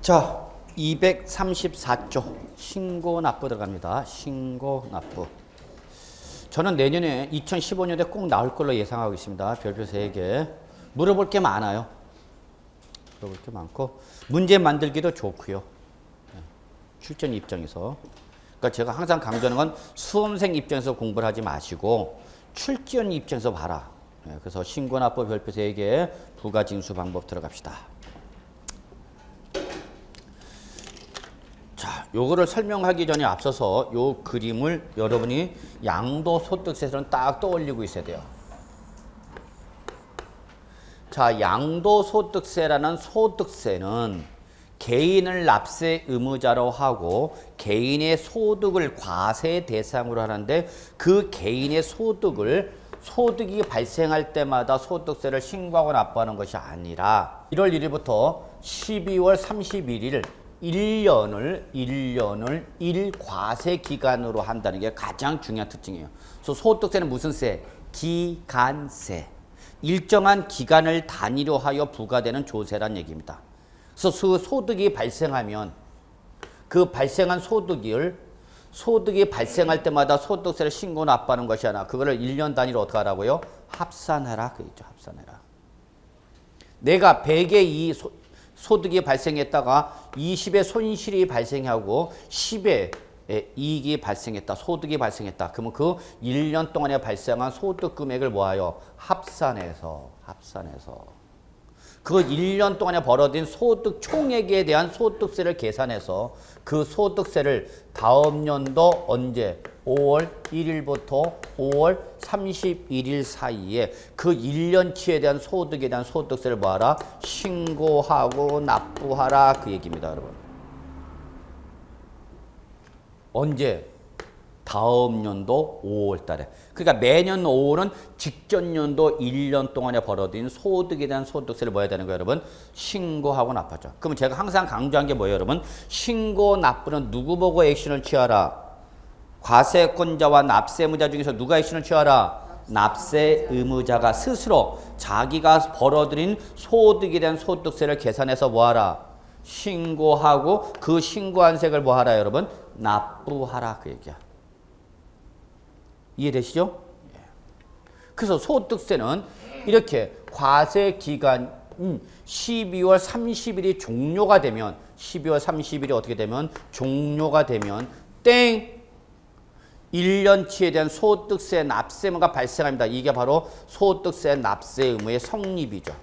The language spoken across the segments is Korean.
자, 234조 신고 납부 들어갑니다. 신고 납부. 저는 내년에 2015년에 꼭 나올 걸로 예상하고 있습니다. 별표 3개. 물어볼 게 많아요. 물어볼 게 많고 문제 만들기도 좋고요. 출전 입장에서. 그러니까 제가 항상 강조하는 건 수험생 입장에서 공부를 하지 마시고 출전 입장에서 봐라. 그래서 신고 납부 별표 3개 부가징수 방법 들어갑시다. 자, 요거를 설명하기 전에 앞서서 요 그림을 여러분이 양도소득세에서는 딱 떠올리고 있어야 돼요. 자, 양도소득세라는 소득세는 개인을 납세 의무자로 하고 개인의 소득을 과세 대상으로 하는데 그 개인의 소득이 발생할 때마다 소득세를 신고하고 납부하는 것이 아니라 1월 1일부터 12월 31일 1년을 1과세 기간으로 한다는 게 가장 중요한 특징이에요. 그래서 소득세는 무슨 세? 기간세. 일정한 기간을 단위로 하여 부과되는 조세란 얘기입니다. 그래서 그 소득이 발생하면 그 발생한 소득이 발생할 때마다 소득세를 신고 납부하는 것이 아니라 그거를 1년 단위로 어떻게 하라고요? 합산해라. 그랬죠. 합산해라. 내가 100의 소득이 발생했다가 20의 손실이 발생하고 10의 이익이 발생했다. 소득이 발생했다. 그러면 그 1년 동안에 발생한 소득 금액을 모아요. 합산해서. 그 1년 동안에 벌어진 소득 총액에 대한 소득세를 계산해서 그 소득세를 다음 연도 언제? 5월 1일부터 5월 31일 사이에 그 1년치에 대한 소득에 대한 소득세를 뭐하라? 신고하고 납부하라. 그 얘기입니다, 여러분. 언제? 다음 연도 5월 달에. 그러니까 매년 5월은 직전 연도 1년 동안에 벌어진 소득에 대한 소득세를 뭐 해야 되는 거예요, 여러분? 신고하고 납부하죠. 그러면 제가 항상 강조한 게 뭐예요, 여러분? 신고 납부는 누구 보고 액션을 취하라? 과세권자와 납세의무자 중에서 누가 액션을 취하라? 납세 의무자가 스스로 자기가 벌어들인 소득에 대한 소득세를 계산해서 뭐하라? 신고하고 그 신고한 세액을 뭐하라, 여러분? 납부하라. 그 얘기야. 이해되시죠? 그래서 소득세는 이렇게 과세 기간 12월 30일이 종료가 되면 12월 30일이 어떻게 되면 종료가 되면 땡! 1년치에 대한 소득세 납세 의무가 발생합니다. 이게 바로 소득세 납세 의무의 성립이죠.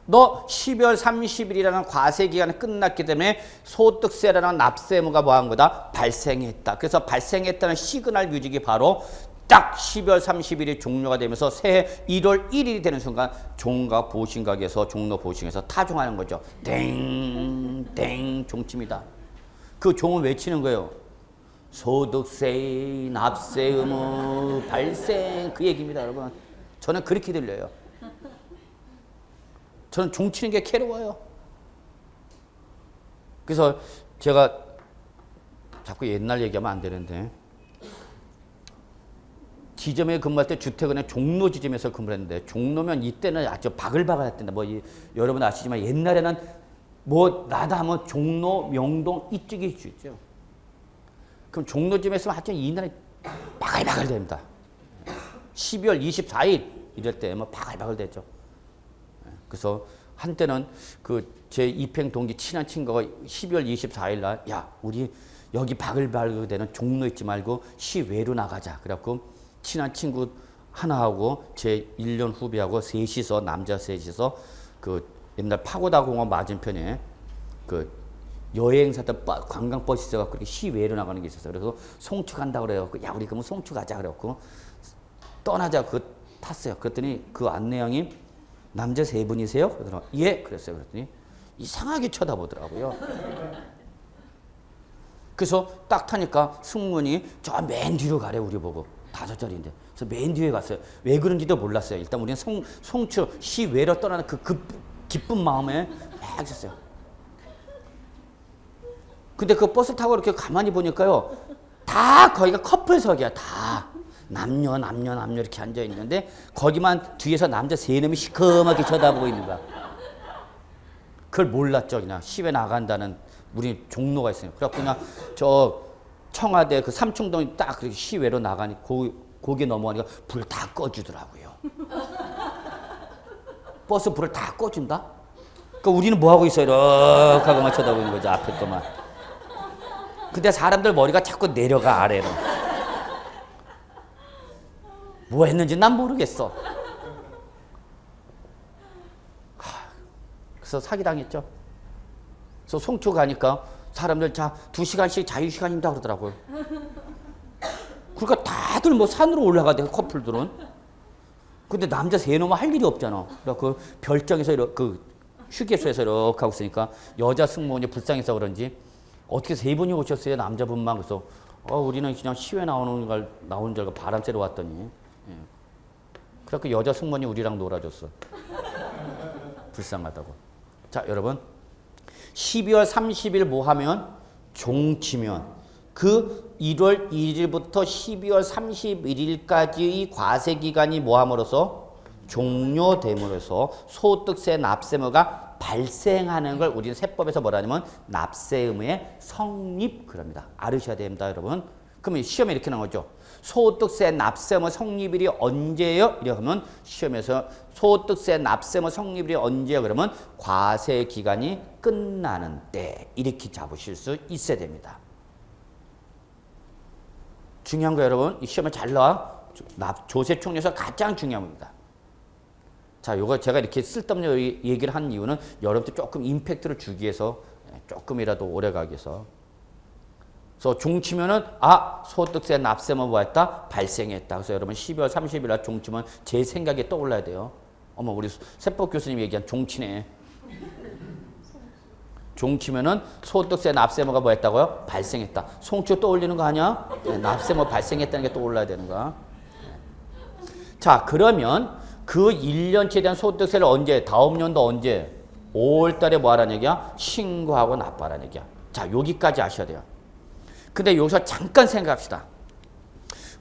너 12월 30일이라는 과세 기간이 끝났기 때문에 소득세라는 납세 의무가 뭐한 거다? 발생했다. 그래서 발생했다는 시그널 뮤직이 바로 딱 12월 30일이 종료가 되면서 새해 1월 1일이 되는 순간 종각 보신각에서 종로 보신에서 타종하는 거죠. 땡 종칩니다. 그 종을 외치는 거예요. 소득세 납세 의무 발생. 그 얘기입니다, 여러분. 저는 그렇게 들려요. 저는 종치는 게 괴로워요. 그래서 제가 자꾸 옛날 얘기하면 안 되는데 지점에 근무할 때 주택은행 종로 지점에서 근무를 했는데 종로면 이때는 아주 바글바글 했던데 여러분 아시지만 옛날에는 나다 하면 종로, 명동 이쪽이 있죠. 그럼 종로 지점에서 하여튼 이날에 바글바글 됩니다. 12월 24일 이럴 때 바글바글 됐죠. 그래서 한때는 제 입행 동기 친한 친구가 12월 24일 날 야, 우리 여기 바글바글 되는 종로 있지 말고 시외로 나가자. 그래갖고 친한 친구 하나하고 제 1년 후배하고 셋이서 남자 셋이서 옛날 파고다 공원 맞은편에 여행사들 관광버스 있어갖고 그렇게 시외로 나가는 게 있었어요. 그래서 송추 간다고 그래갖고 야, 우리 그러면 송추 가자. 그래갖고 떠나자. 탔어요. 그랬더니 그 안내양이 남자 3분이세요? 그러더라고요. 예, 그랬어요. 그랬더니 이상하게 쳐다보더라고요. 그래서 딱 타니까 승무원이 저 맨 뒤로 가래, 우리 보고. 5자리인데. 그래서 맨 뒤에 갔어요. 왜 그런지도 몰랐어요. 일단 우리는 송추 시외로 떠나는 그 기쁜 마음에 막 있었어요. 근데 그 버스 타고 이렇게 가만히 보니까요. 다 거기가 커플석이야, 다. 남녀 이렇게 앉아있는데 거기만 뒤에서 남자 세 놈이 시커멓게 쳐다보고 있는 거야. 그걸 몰랐죠. 그냥 시외 나간다는 우리 종로가 있어요. 그래갖고 그냥 저 청와대 그 삼청동이 딱 그렇게 시외로 나가니 거기 넘어가니까 불 다 꺼주더라고요. 버스 불을 다 꺼준다? 그러니까 우리는 뭐 하고 있어요? 이렇게 하고만 쳐다보는 거죠. 앞에 거만. 근데 사람들 머리가 자꾸 내려가 아래로. 뭐 했는지 난 모르겠어. 그래서 사기당했죠. 그래서 송초 가니까 사람들 2시간씩 자유시간입니다 그러더라고요. 그러니까 다들 뭐 산으로 올라가대요, 커플들은. 근데 남자 세 놈은 할 일이 없잖아. 그러니까 그 별장에서 이렇게 그 휴게소에서 이렇게 하고 있으니까 여자 승무원이 불쌍해서 그런지 어떻게 세 분이 오셨어요, 남자분만. 그래서 우리는 그냥 시외 나오는 줄 알고 바람 쐬러 왔더니. 예. 그래서 여자 승무원이 우리랑 놀아줬어. 불쌍하다고. 자, 여러분. 12월 30일 뭐 하면? 종치면. 그 1월 1일부터 12월 31일까지의 과세기간이 뭐 함으로써? 종료됨으로써 소득세 납세의무가 발생하는 걸 우리는 세법에서 뭐라 하냐면 납세의무의 성립 그럽니다. 알으셔야 됩니다, 여러분. 그러면 시험에 이렇게 나온 거죠. 소득세 납세의무 성립일이 언제예요? 이렇게 하면 시험에서 소득세 납세의무 성립일이 언제예요? 그러면 과세 기간이 끝나는 때 이렇게 잡으실 수 있어야 됩니다. 중요한 거 여러분, 이 시험에 잘 나와. 조세총리에서 가장 중요한 겁니다. 자, 요거 제가 이렇게 쓸데없는 얘기를 한 이유는 여러분들 조금 임팩트를 주기 위해서 조금이라도 오래 가기 위해서. 그래서 종치면은 소득세 납세만 뭐 했다? 발생했다. 그래서 여러분 12월 30일 날 종치면 제 생각에 떠올라야 돼요. 어머, 우리 세법 교수님 얘기한 종치네. 종치면은 소득세 납세모가 뭐 했다고요? 발생했다. 송치 떠올리는 거 아니야? 네, 납세모 발생했다는 게 떠올라야 되는 거야. 자, 그러면 그 1년치에 대한 소득세를 언제? 다음 연도 언제? 5월 달에 뭐 하라는 얘기야? 신고하고 납부하라는 얘기야. 자, 여기까지 아셔야 돼요. 근데 여기서 잠깐 생각합시다.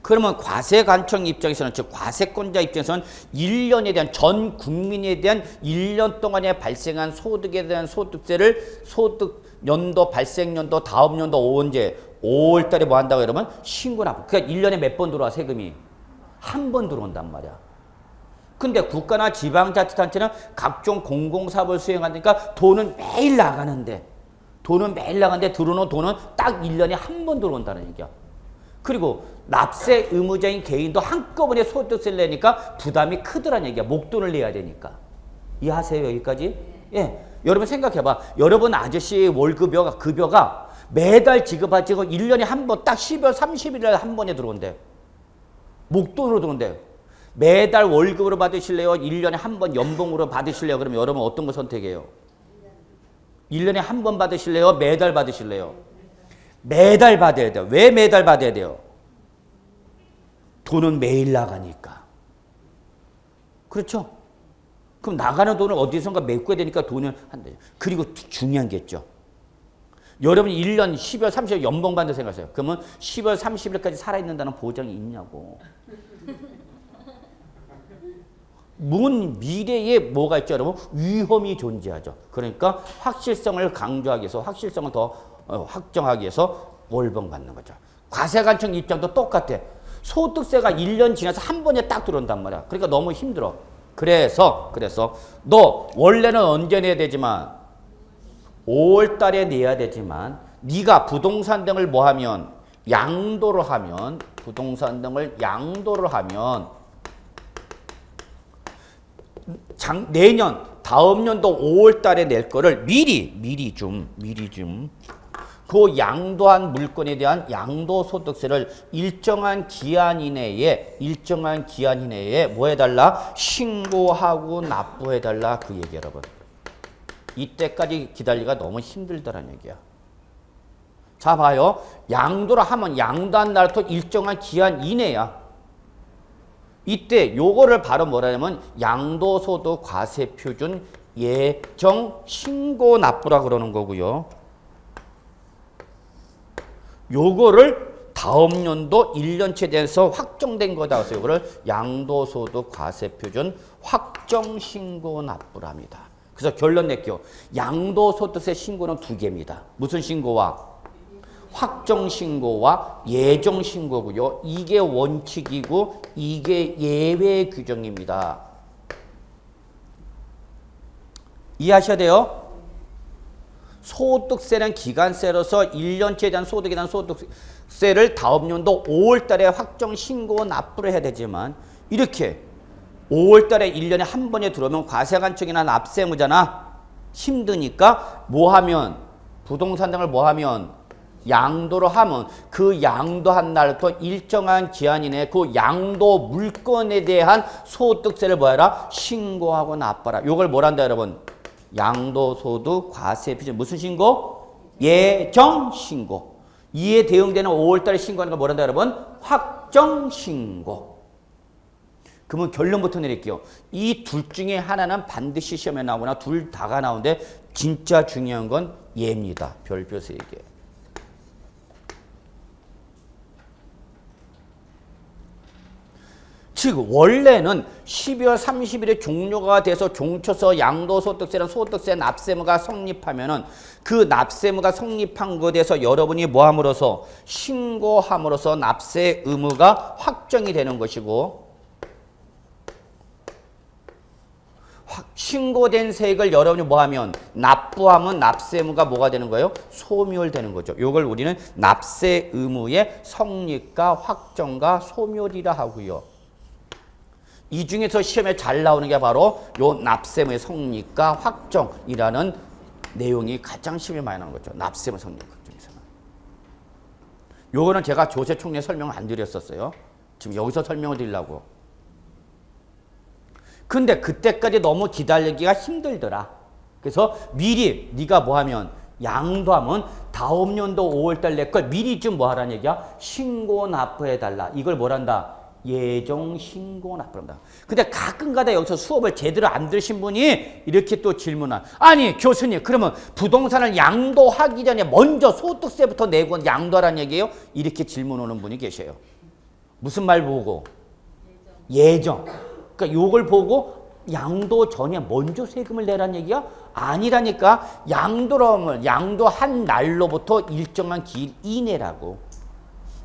그러면 과세관청 입장에서는, 즉 과세권자 입장에서는 1년에 대한 전 국민에 대한 1년 동안에 발생한 소득에 대한 소득세를 소득 연도 발생 연도 다음 연도 언제 5월 달에 뭐 한다고 그러면 신고납부. 그러니까 1년에 몇 번 들어와 세금이? 한 번 들어온단 말이야. 근데 국가나 지방자치단체는 각종 공공사업을 수행하니까 돈은 매일 나가는데 들어오는 돈은 딱 1년에 한 번 들어온다는 얘기야. 그리고 납세 의무자인 개인도 한꺼번에 소득세를 내니까 부담이 크더란 얘기야. 목돈을 내야 되니까. 이해하세요, 여기까지? 예. 여러분 생각해봐. 여러분 아저씨 급여가 매달 지급하지고 1년에 한 번 딱 12월 30일에 한 번에 들어온대. 목돈으로 들어온대. 매달 월급으로 받으실래요? 1년에 한 번 연봉으로 받으실래요? 그러면 여러분 어떤 거 선택해요? 1년에 한 번 받으실래요? 매달 받으실래요? 매달 받아야 돼요. 왜 매달 받아야 돼요? 돈은 매일 나가니까. 그렇죠? 그럼 나가는 돈을 어디선가 메꿔야 되니까 돈을 한대요. 그리고 중요한 게 있죠. 여러분이 1년 12월 30일 연봉 받는다 생각하세요. 그러면 12월 30일까지 살아있는다는 보장이 있냐고. 미래에 뭐가 있죠, 여러분? 위험이 존재하죠. 그러니까 확실성을 강조하기 위해서, 확실성을 더 확정하기 위해서 월봉 받는 거죠. 과세관청 입장도 똑같아. 소득세가 1년 지나서 한 번에 딱 들어온단 말이야. 그러니까 너무 힘들어. 그래서 너 원래는 언제 내야 되지만 5월 달에 내야 되지만 네가 부동산 등을 뭐 하면 양도를 하면 내년 다음 연도 5월 달에 낼 거를 미리 좀 그 양도한 물건에 대한 양도소득세를 일정한 기한 이내에 뭐 해달라? 신고하고 납부해달라. 그 얘기 여러분. 이때까지 기다리기가 너무 힘들다는 얘기야. 자, 봐요. 양도를 하면 양도한 날부터 일정한 기한 이내야. 이때 요거를 바로 뭐라냐면 양도소득 과세표준 예정 신고 납부라 그러는 거고요. 요거를 다음 연도 1년치에 대해서 확정된 거다. 그래서 이거를 양도소득 과세표준 확정신고 납부랍니다. 그래서 결론 낼게요. 양도소득세 신고는 두 개입니다. 무슨 신고와? 확정신고와 예정신고고요. 이게 원칙이고 이게 예외 규정입니다. 이해하셔야 돼요. 소득세는 기간세로서 1년치에 대한 소득에 대한 소득세를 다음 연도 5월 달에 확정신고 납부를 해야 되지만 이렇게 5월 달에 1년에 한 번에 들어오면 과세관청이나 납세무잖아. 힘드니까 뭐 하면 부동산 등을 뭐 하면 양도를 하면 그 양도한 날부터 일정한 기한 이내에 그 양도 물건에 대한 소득세를 뭐 해라? 신고하고 납부하라. 요걸 뭐란다 여러분? 양도소득 과세표준 무슨 신고? 예정신고. 이에 대응되는 5월 달에 신고하는 걸 뭐란다 여러분? 확정신고. 그러면 결론부터 내릴게요. 이 둘 중에 하나는 반드시 시험에 나오거나 둘 다가 나오는데 진짜 중요한 건 얘입니다. 별표 3개. 즉 원래는 12월 30일에 종료가 돼서 종초서 양도소득세랑 소득세 납세무가 성립하면은 그 납세무가 성립한 것에 대해서 여러분이 뭐 함으로써 신고함으로써 납세 의무가 확정이 되는 것이고 신고된 세액을 여러분이 뭐 하면 납부하면 납세무가 뭐가 되는 거예요? 소멸되는 거죠. 이걸 우리는 납세 의무의 성립과 확정과 소멸이라 하고요. 이 중에서 시험에 잘 나오는 게 바로 요 납세무의 성립과 확정이라는 내용이 가장 시험에 많이 나오는 거죠. 납세무 성립 과정에서는. 요거는 제가 조세 총리에 설명을 안 드렸었어요. 지금 여기서 설명을 드리려고. 근데 그때까지 너무 기다리기가 힘들더라. 그래서 미리 네가 뭐 하면 양도하면 다음 연도 5월달 내 걸 미리 좀 뭐 하라는 얘기야? 신고 납부해달라. 이걸 뭐란다? 예정 신고 납부합니다. 근데 가끔가다 여기서 수업을 제대로 안 들으신 분이 이렇게 또 질문한. 아니 교수님 그러면 부동산을 양도하기 전에 먼저 소득세부터 내고 양도하라는 얘기예요? 이렇게 질문 오는 분이 계셔요. 무슨 말 보고? 예정. 그러니까 요걸 보고 양도 전에 먼저 세금을 내라는 얘기야? 아니라니까. 양도를 양도한 날로부터 일정한 기일 이내라고.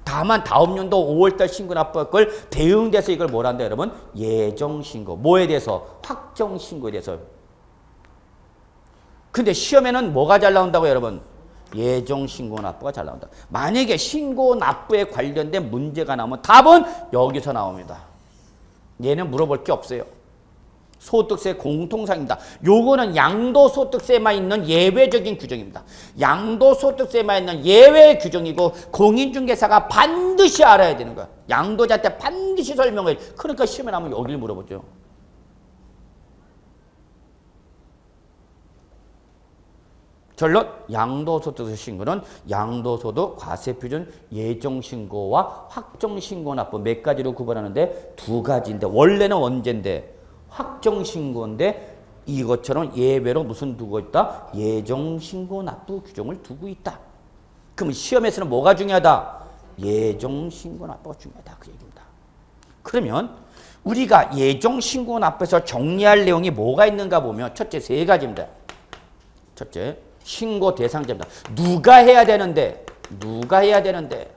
다만 다음 연도 5월달 신고 납부할 걸 대응돼서 이걸 뭐란다 여러분? 예정신고. 뭐에 대해서? 확정신고에 대해서. 근데 시험에는 뭐가 잘 나온다고 여러분? 예정신고 납부가 잘 나온다. 만약에 신고 납부에 관련된 문제가 나오면 답은 여기서 나옵니다. 얘는 물어볼 게 없어요. 소득세 공통사입니다. 요거는 양도소득세만 있는 예외적인 규정입니다. 양도소득세만 있는 예외 규정이고 공인중개사가 반드시 알아야 되는 거야. 양도자한테 반드시 설명을 해. 그러니까 시험에 나오면 여기를 물어보죠. 결론 양도소득세 신고는 양도소득 과세표준 예정신고와 확정신고 납부 몇 가지로 구분하는데 두 가지인데 원래는 언젠데 확정신고인데 이것처럼 예외로 무슨 두고 있다? 예정신고 납부 규정을 두고 있다. 그럼 시험에서는 뭐가 중요하다? 예정신고 납부가 중요하다. 그 얘기입니다. 그러면 우리가 예정신고 납부에서 정리할 내용이 뭐가 있는가 보면 첫째 세 가지입니다. 첫째 신고 대상자입니다. 누가 해야 되는데? 누가 해야 되는데?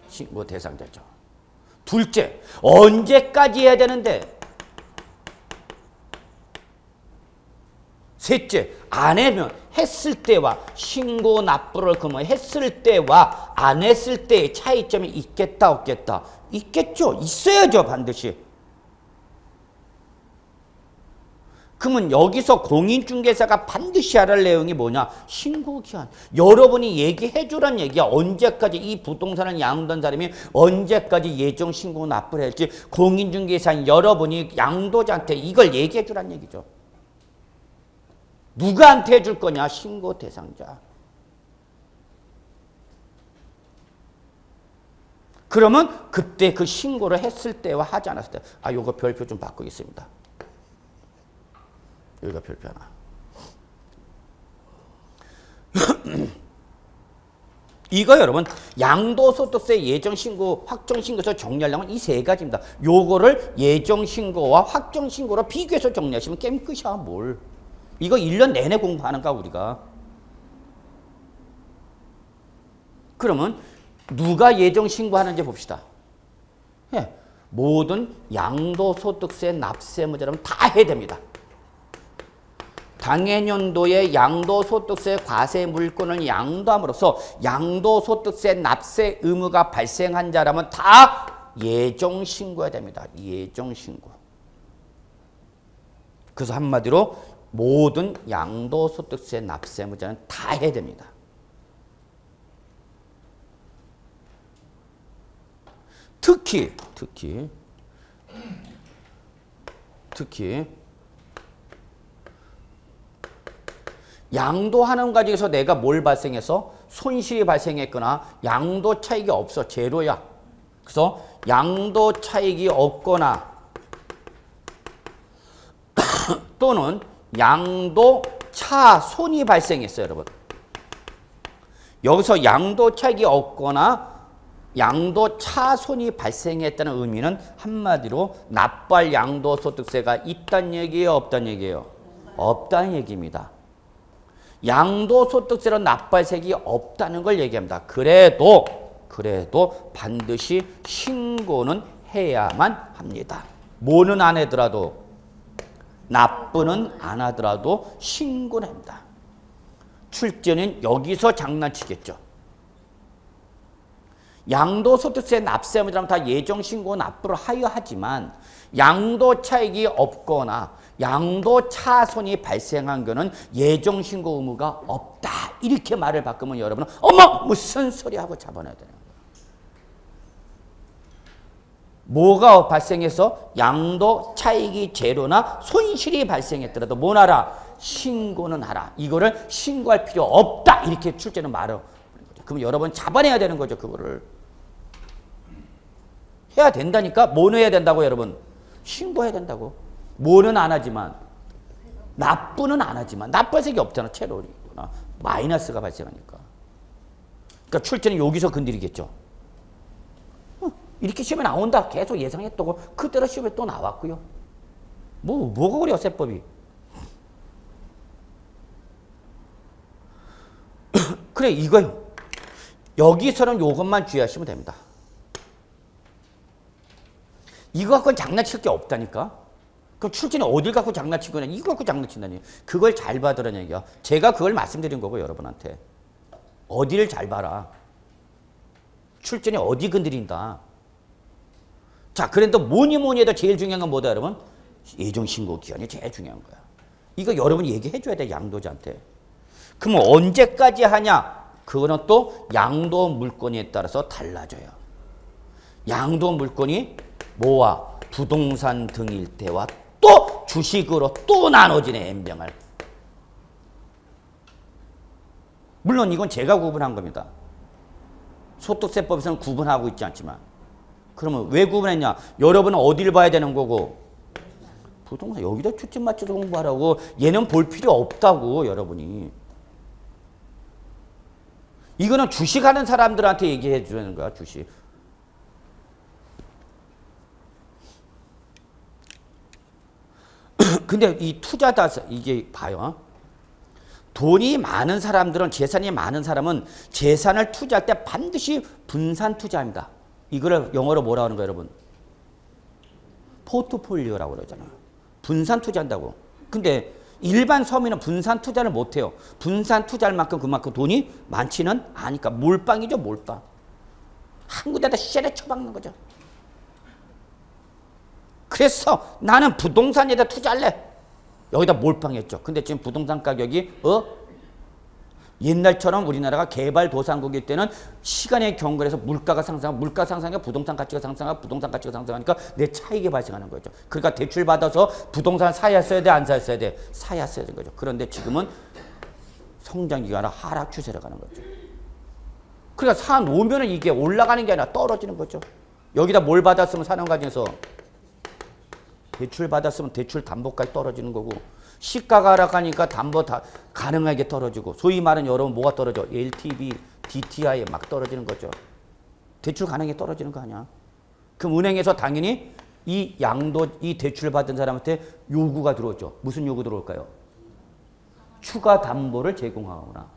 신고 대상자죠. 둘째, 언제까지 해야 되는데? 셋째, 안 하면 했을 때와 신고 납부를 그러면 했을 때와 안 했을 때의 차이점이 있겠다 없겠다? 있겠죠. 있어야죠. 반드시. 그러면 여기서 공인중개사가 반드시 알아야 할 내용이 뭐냐? 신고기한. 여러분이 얘기해 주란 얘기야. 언제까지 이 부동산을 양도한 사람이 언제까지 예정신고 납부를 할지 공인중개사인 여러분이 양도자한테 이걸 얘기해 주란 얘기죠. 누구한테 해줄 거냐? 신고 대상자. 그러면 그때 그 신고를 했을 때와 하지 않았을 때. 아, 요거 별표 좀 바꾸겠습니다. 여기가 별표 하나. 이거 여러분 양도소득세 예정신고, 확정신고에서 정리하려면 이 세 가지입니다. 요거를 예정신고와 확정신고로 비교해서 정리하시면 게임 끝이야 뭘. 이거 1년 내내 공부하는가 우리가. 그러면 누가 예정신고하는지 봅시다. 예, 모든 양도소득세 납세무자라면 다 해야 됩니다. 당해년도에 양도소득세 과세 물건을 양도함으로써 양도소득세 납세 의무가 발생한 자라면 다 예정신고해야 됩니다. 예정신고. 그래서 한마디로 모든 양도소득세 납세무자는 다 해야 됩니다. 특히 양도하는 과정에서 내가 뭘 발생해서 손실이 발생했거나 양도 차익이 없어. 제로야. 그래서 양도 차익이 없거나 또는 양도 차손이 발생했어요, 여러분. 여기서 양도 차익이 없거나 양도 차손이 발생했다는 의미는 한마디로 납부할 양도소득세가 있다는 얘기예요, 없다는 얘기예요? 없다는 얘기입니다. 양도소득세로 납부할 세액이 없다는 걸 얘기합니다. 그래도 반드시 신고는 해야만 합니다. 뭐는 안 하더라도, 납부는 안 하더라도 신고는 합니다. 출제는 여기서 장난치겠죠. 양도소득세 납세무자라면 다 예정신고 납부를 하여야 하지만 양도차익이 없거나 양도차손이 발생한 거는 예정신고 의무가 없다. 이렇게 말을 바꾸면 여러분은 어머 무슨 소리 하고 잡아내야 되는 거예요. 뭐가 발생해서 양도차익이 제로나 손실이 발생했더라도 뭘 하라? 신고는 하라. 이거를 신고할 필요 없다. 이렇게 출제는 말을. 그럼 여러분 잡아내야 되는 거죠. 그거를. 해야 된다니까. 뭐는 해야 된다고 여러분? 신고해야 된다고. 뭐는 안 하지만 납부는 안 하지만 납부할 세액이 없잖아. 채로나 마이너스가 발생하니까. 그러니까 출제는 여기서 건드리겠죠. 이렇게 시험에 나온다. 계속 예상했다고 그대로 시험에 또 나왔고요. 뭐가 그래요 세법이. 그래 이거요. 여기서는 이것만 주의하시면 됩니다. 이거 갖고는 장난칠 게 없다니까. 그럼 출제는 어딜 갖고 장난친 거냐. 이거 갖고 장난친다니. 그걸 잘 봐두라는 얘기야. 제가 그걸 말씀드린 거고 여러분한테. 어디를 잘 봐라. 출제는 어디 건드린다. 자, 그런데 뭐니 해도 제일 중요한 건 뭐다 여러분? 예정신고 기간이 제일 중요한 거야. 이거 여러분이 얘기해 줘야 돼 양도자한테. 그럼 언제까지 하냐? 그거는 또 양도 물건에 따라서 달라져요. 양도 물건이 뭐와 부동산 등일 때와 또 주식으로 또 나눠지네. N병을. 물론 이건 제가 구분한 겁니다. 소득세법에서는 구분하고 있지 않지만. 그러면 왜 구분했냐? 여러분은 어디를 봐야 되는 거고? 부동산 여기다 초점 맞춰서 공부하라고. 얘는 볼 필요 없다고 여러분이. 이거는 주식하는 사람들한테 얘기해 주는 거야. 주식. 근데 이 투자다 이게 봐요. 돈이 많은 사람들은 재산이 많은 사람은 재산을 투자할 때 반드시 분산 투자합니다. 이거를 영어로 뭐라고 하는 거예요, 여러분? 포트폴리오라고 그러잖아요. 분산 투자한다고. 근데 일반 서민은 분산 투자를 못 해요. 분산 투자할 만큼 그만큼 돈이 많지는 않으니까 몰빵이죠, 몰빵. 한 군데다 쎄레 쳐박는 거죠. 그래서 나는 부동산에다 투자할래. 여기다 몰빵했죠. 근데 지금 부동산 가격이 옛날처럼 우리나라가 개발도상국일 때는 시간의 경과에서 물가가 상승하고 물가 상승하니까 부동산 가치가 상승하고 부동산 가치가 상승하니까 내 차익이 발생하는 거죠. 그러니까 대출 받아서 부동산 사야 써야 돼, 안 사야 써야 돼? 사야 써야 되는 거죠. 그런데 지금은 성장기가 아니라 하락 추세로 가는 거죠. 그러니까 사 놓으면 이게 올라가는 게 아니라 떨어지는 거죠. 여기다 뭘 받았으면 사는 과정에서 대출 받았으면 대출 담보까지 떨어지는 거고, 시가가 하락하니까 담보 다 가능하게 떨어지고, 소위 말하는 여러분 뭐가 떨어져? LTV DTI 막 떨어지는 거죠. 대출 가능이 떨어지는 거 아니야. 그럼 은행에서 당연히 이 대출을 받은 사람한테 요구가 들어오죠. 무슨 요구 들어올까요? 추가 담보를 제공하거나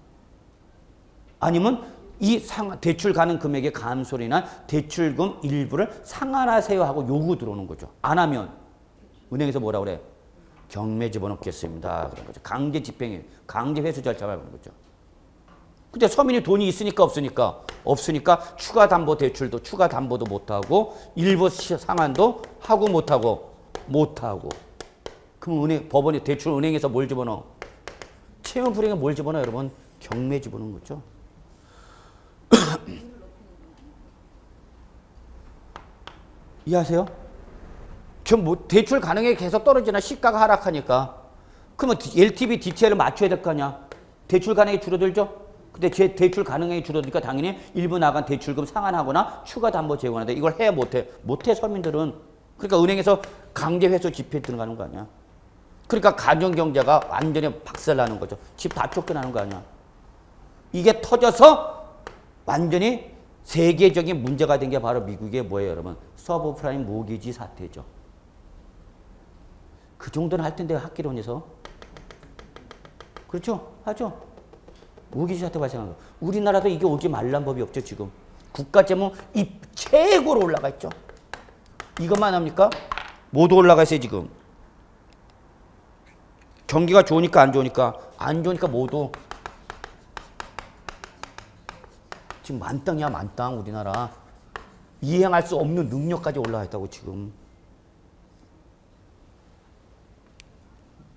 아니면 이 대출 가능 금액의 감소나 대출금 일부를 상환하세요 하고 요구 들어오는 거죠. 안 하면 은행에서 뭐라 그래? 경매 집어넣겠습니다. 그런 거죠. 강제 집행이 강제 회수 절차가 그런 거죠. 근데 서민이 돈이 있으니까 없으니까 추가 담보 대출도 추가 담보도 못 하고 일부 상환도 하고 못 하고 그럼 법원이 대출 은행에서 뭘 집어넣어? 채무 불이행에 뭘 집어넣어 여러분? 경매 집어넣는 거죠. 이해하세요? 그럼 대출 가능액이 계속 떨어지나 시가가 하락하니까 그러면 LTV, DTI를 맞춰야 될 거 아니야. 대출 가능액이 줄어들죠? 근데 대출 가능액이 줄어드니까 당연히 일부 나간 대출금 상환하거나 추가 담보 제공하는데 이걸 해 못해? 못해 서민들은. 그러니까 은행에서 강제 회수 집행에 들어가는 거 아니야. 그러니까 가정경제가 완전히 박살나는 거죠. 집 다 쫓겨나는 거 아니야. 이게 터져서 완전히 세계적인 문제가 된 게 바로 미국의 뭐예요 여러분? 서브프라임 모기지 사태죠. 그 정도는 할 텐데 학기론에서. 그렇죠? 하죠? 모기지 사태 발생한 거. 우리나라도 이게 오지 말란 법이 없죠 지금. 국가재무 최고로 올라가 있죠. 이것만 합니까? 모두 올라가 있어요 지금. 경기가 좋으니까 안 좋으니까 모두 지금 만땅이야 만땅 우리나라. 이행할 수 없는 능력까지 올라가 있다고 지금.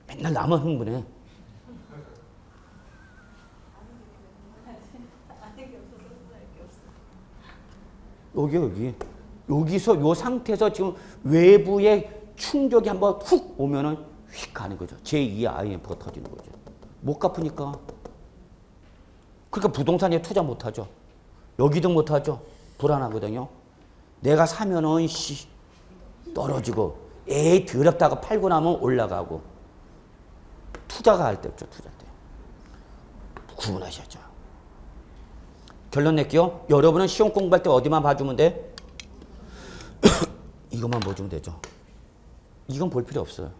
맨날 나만 흥분해. 여기서 요 상태에서 지금 외부의 충격이 한번 훅 오면은 휙 가는 거죠. 제2의 IMF가 터지는 거죠. 못 갚으니까. 그러니까 부동산에 투자 못 하죠. 여기도 못 하죠. 불안하거든요. 내가 사면은 떨어지고 에이 더럽다고 팔고 나면 올라가고. 투자가 할 때 없죠. 투자 때. 구분하셔야죠. 결론 낼게요. 여러분은 시험 공부할 때 어디만 봐주면 돼? 이것만 보여주면 되죠. 이건 볼 필요 없어요.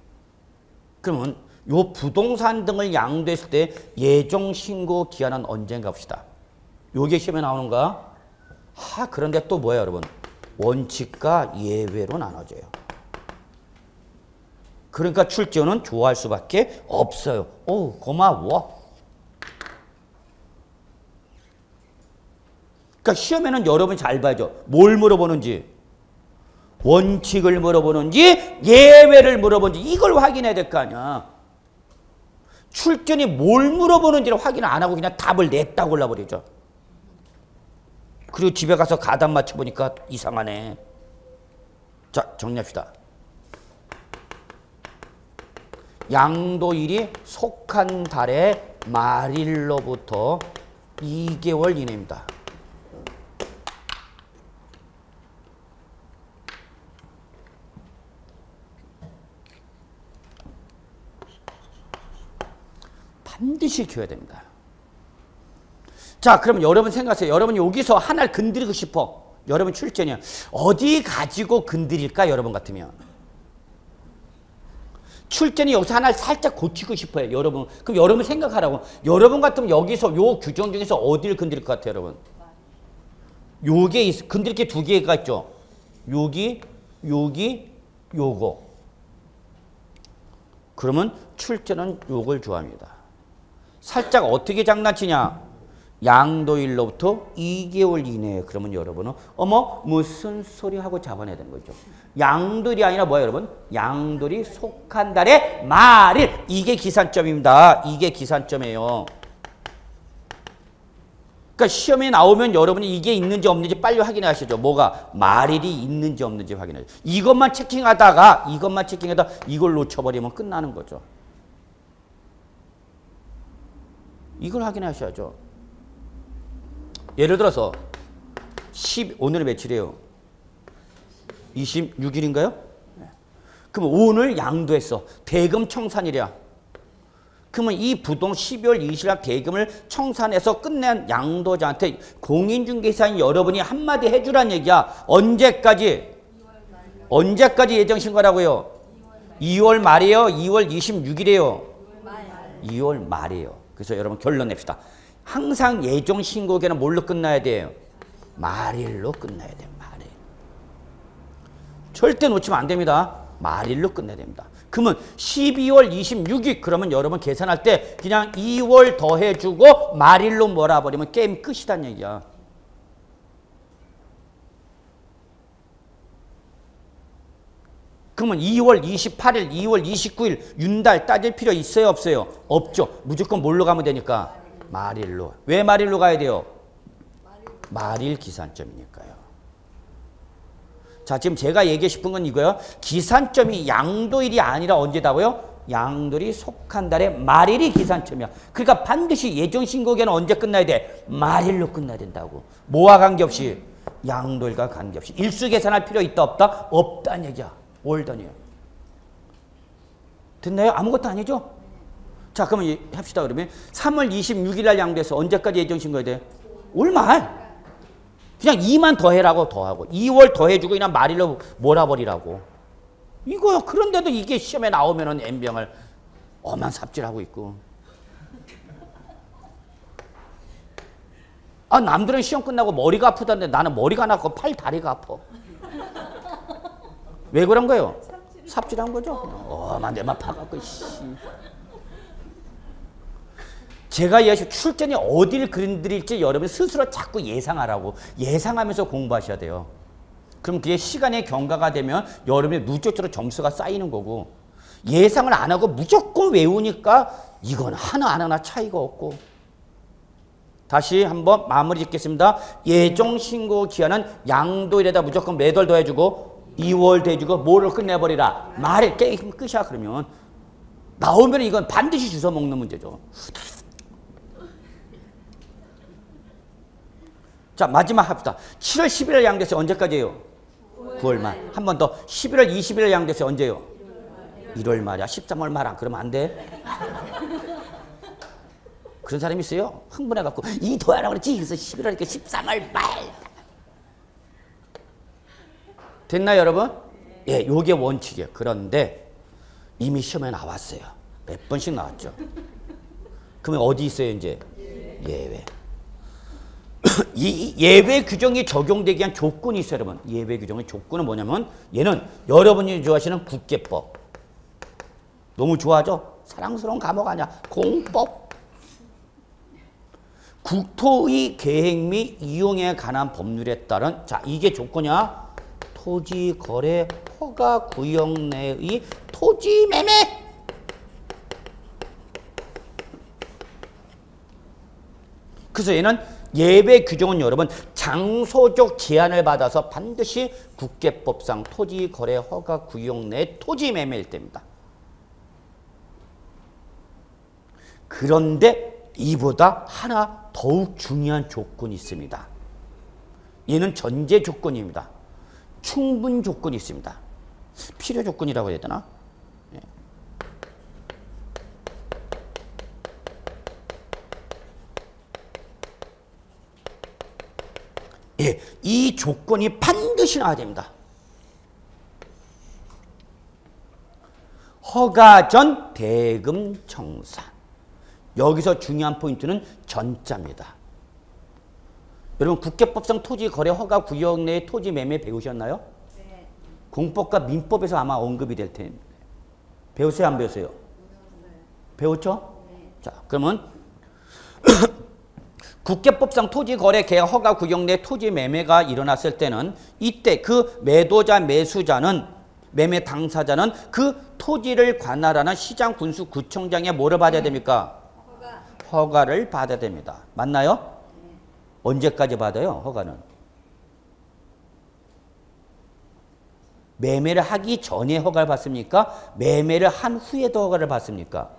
그러면 요 부동산 등을 양도했을 때 예정 신고 기한은 언젠가 봅시다. 요게 시험에 나오는가? 그런데 또 뭐예요, 여러분? 원칙과 예외로 나눠져요. 그러니까 출제원은 좋아할 수밖에 없어요. 오, 고마워. 그러니까 시험에는 여러분이 잘 봐야죠. 뭘 물어보는지. 원칙을 물어보는지 예외를 물어보는지 이걸 확인해야 될 거 아니야. 출전이 뭘 물어보는지를 확인 안 하고 그냥 답을 냈다 골라버리죠. 그리고 집에 가서 가단 맞춰보니까 이상하네. 자, 정리합시다. 양도일이 속한 달의 말일로부터 2개월 이내입니다. 반드시 익혀야 됩니다. 자, 그럼 여러분 생각하세요. 여러분 여기서 하나를 건드리고 싶어. 여러분 출전이야. 어디 가지고 건드릴까? 여러분 같으면. 출전이 여기서 하나를 살짝 고치고 싶어요. 여러분. 그럼 여러분 생각하라고. 여러분 같으면 여기서 요 규정 중에서 어디를 건드릴 것 같아요, 여러분? 요게 건드릴 게 두 개가 있죠. 여기, 요거. 그러면 출전은 요걸 좋아합니다. 살짝 어떻게 장난치냐? 양도일로부터 2개월 이내에. 그러면 여러분은 어머 무슨 소리 하고 잡아내야 되는 거죠. 양도일이 아니라 뭐예요, 여러분? 양도일이 속한 달의 말일. 이게 기산점입니다. 이게 기산점이에요. 그러니까 시험에 나오면 여러분이 이게 있는지 없는지 빨리 확인해 하시죠. 뭐가? 말일이 있는지 없는지 확인해. 이것만 체킹하다가 이걸 놓쳐버리면 끝나는 거죠. 이걸 확인하셔야죠. 예를 들어서 오늘이 며칠이에요? 26일인가요? 그럼 오늘 양도했어. 대금 청산일이야. 그러면 이 부동 12월 20일 대금을 청산해서 끝낸 양도자한테 공인중개사인 여러분이 한마디 해주란 얘기야. 언제까지? 언제까지 예정신고라고요? 2월 말이에요? 2월 26일이에요? 2월 말이에요. 그래서 여러분 결론 냅시다. 항상 예정신고기는 뭘로 끝나야 돼요? 말일로 끝나야 돼요. 말일. 절대 놓치면 안 됩니다. 말일로 끝내야 됩니다. 그러면 12월 26일 그러면 여러분 계산할 때 그냥 2월 더해주고 말일로 몰아버리면 게임 끝이란 얘기야. 그러면 2월 28일, 2월 29일 윤달 따질 필요 있어요? 없어요? 없죠. 무조건 뭘로 가면 되니까? 말일로. 왜 말일로 가야 돼요? 말일 기산점이니까요. 자, 지금 제가 얘기하고 싶은 건 이거예요. 기산점이 양도일이 아니라 언제다고요? 양도일이 속한 달의 말일이 기산점이야. 그러니까 반드시 예정신고기는 언제 끝나야 돼? 말일로 끝나야 된다고. 뭐와 관계없이? 양도일과 관계없이. 일수 계산할 필요 있다 없다? 없다는 얘기야. 월단이에요. 됐나요? 아무것도 아니죠? 자, 그러면 합시다. 그러면 3월 26일 날 양도해서 언제까지 예정신고해야 돼? 올 말. 그냥 2만 더해라고 더하고 2월 더해주고 그냥 말일로 몰아버리라고. 이거요. 그런데도 이게 시험에 나오면은 N병을 엄한 삽질하고 있고. 아, 남들은 시험 끝나고 머리가 아프다는데 나는 머리가 안 아프고 팔, 다리가 아파. 왜 그런 거예요? 삽질한 거죠. 내만 파갖고 씨. 제가 이 출전이 어디를 그려드릴지 여러분 스스로 자꾸 예상하라고. 예상하면서 공부하셔야 돼요. 그럼 그게 시간의 경과가 되면 여러분의 누적적으로 점수가 쌓이는 거고, 예상을 안 하고 무조건 외우니까 이건 하나하나 차이가 없고. 다시 한번 마무리 짓겠습니다. 예정신고 기한은 양도일에다 무조건 매달 더해주고 2월 더해주고 뭐를 끝내버리라. 말을 게임 끝이야. 그러면 나오면 이건 반드시 주워 먹는 문제죠. 자, 마지막 합시다. 7월 11일 양도세 언제까지예요? 9월 말. 한 번 더. 11월 20일 양도세 언제요? 1월 말이야. 13월 말 안 그러면 안 돼. 그런 사람이 있어요. 흥분해갖고 이 더하라고 그랬지. 그래서 11월이니까 13월 말. 됐나요, 여러분? 예, 요게 원칙이에요. 그런데 이미 시험에 나왔어요. 몇 번씩 나왔죠. 그러면 어디 있어요, 이제? 예외. 이 예외 규정이 적용되기 위한 조건이 있어요, 여러분. 예외 규정의 조건은 뭐냐면 얘는 여러분이 좋아하시는 국계법. 너무 좋아하죠? 사랑스러운 과목 아니야. 공법. 국토의 계획 및 이용에 관한 법률에 따른, 자, 이게 조건이야. 토지 거래 허가 구역 내의 토지 매매. 그래서 얘는 예외 규정은 여러분 장소적 제한을 받아서 반드시 국계법상 토지 거래 허가 구역 내 토지 매매일 때입니다. 그런데 이보다 하나 더욱 중요한 조건이 있습니다. 얘는 전제 조건입니다. 충분 조건이 있습니다. 필요 조건이라고 해야 되나? 예, 이 조건이 반드시 나와야 됩니다. 허가 전 대금 청산. 여기서 중요한 포인트는 전자입니다. 여러분 국계법상 토지 거래 허가 구역 내의 토지 매매 배우셨나요? 네. 공법과 민법에서 아마 언급이 될 텐데. 배우세요, 안 배우세요? 네. 배웠죠? 네. 자, 그러면 국계법상 토지 거래 계약 허가 구역 내 토지 매매가 일어났을 때는 이때 그 매도자 매수자는 매매 당사자는 그 토지를 관할하는 시장 군수 구청장에 뭐를 받아야 됩니까? 허가를 받아야 됩니다. 맞나요? 네. 언제까지 받아요? 허가는? 매매를 하기 전에 허가를 받습니까? 매매를 한 후에도 허가를 받습니까?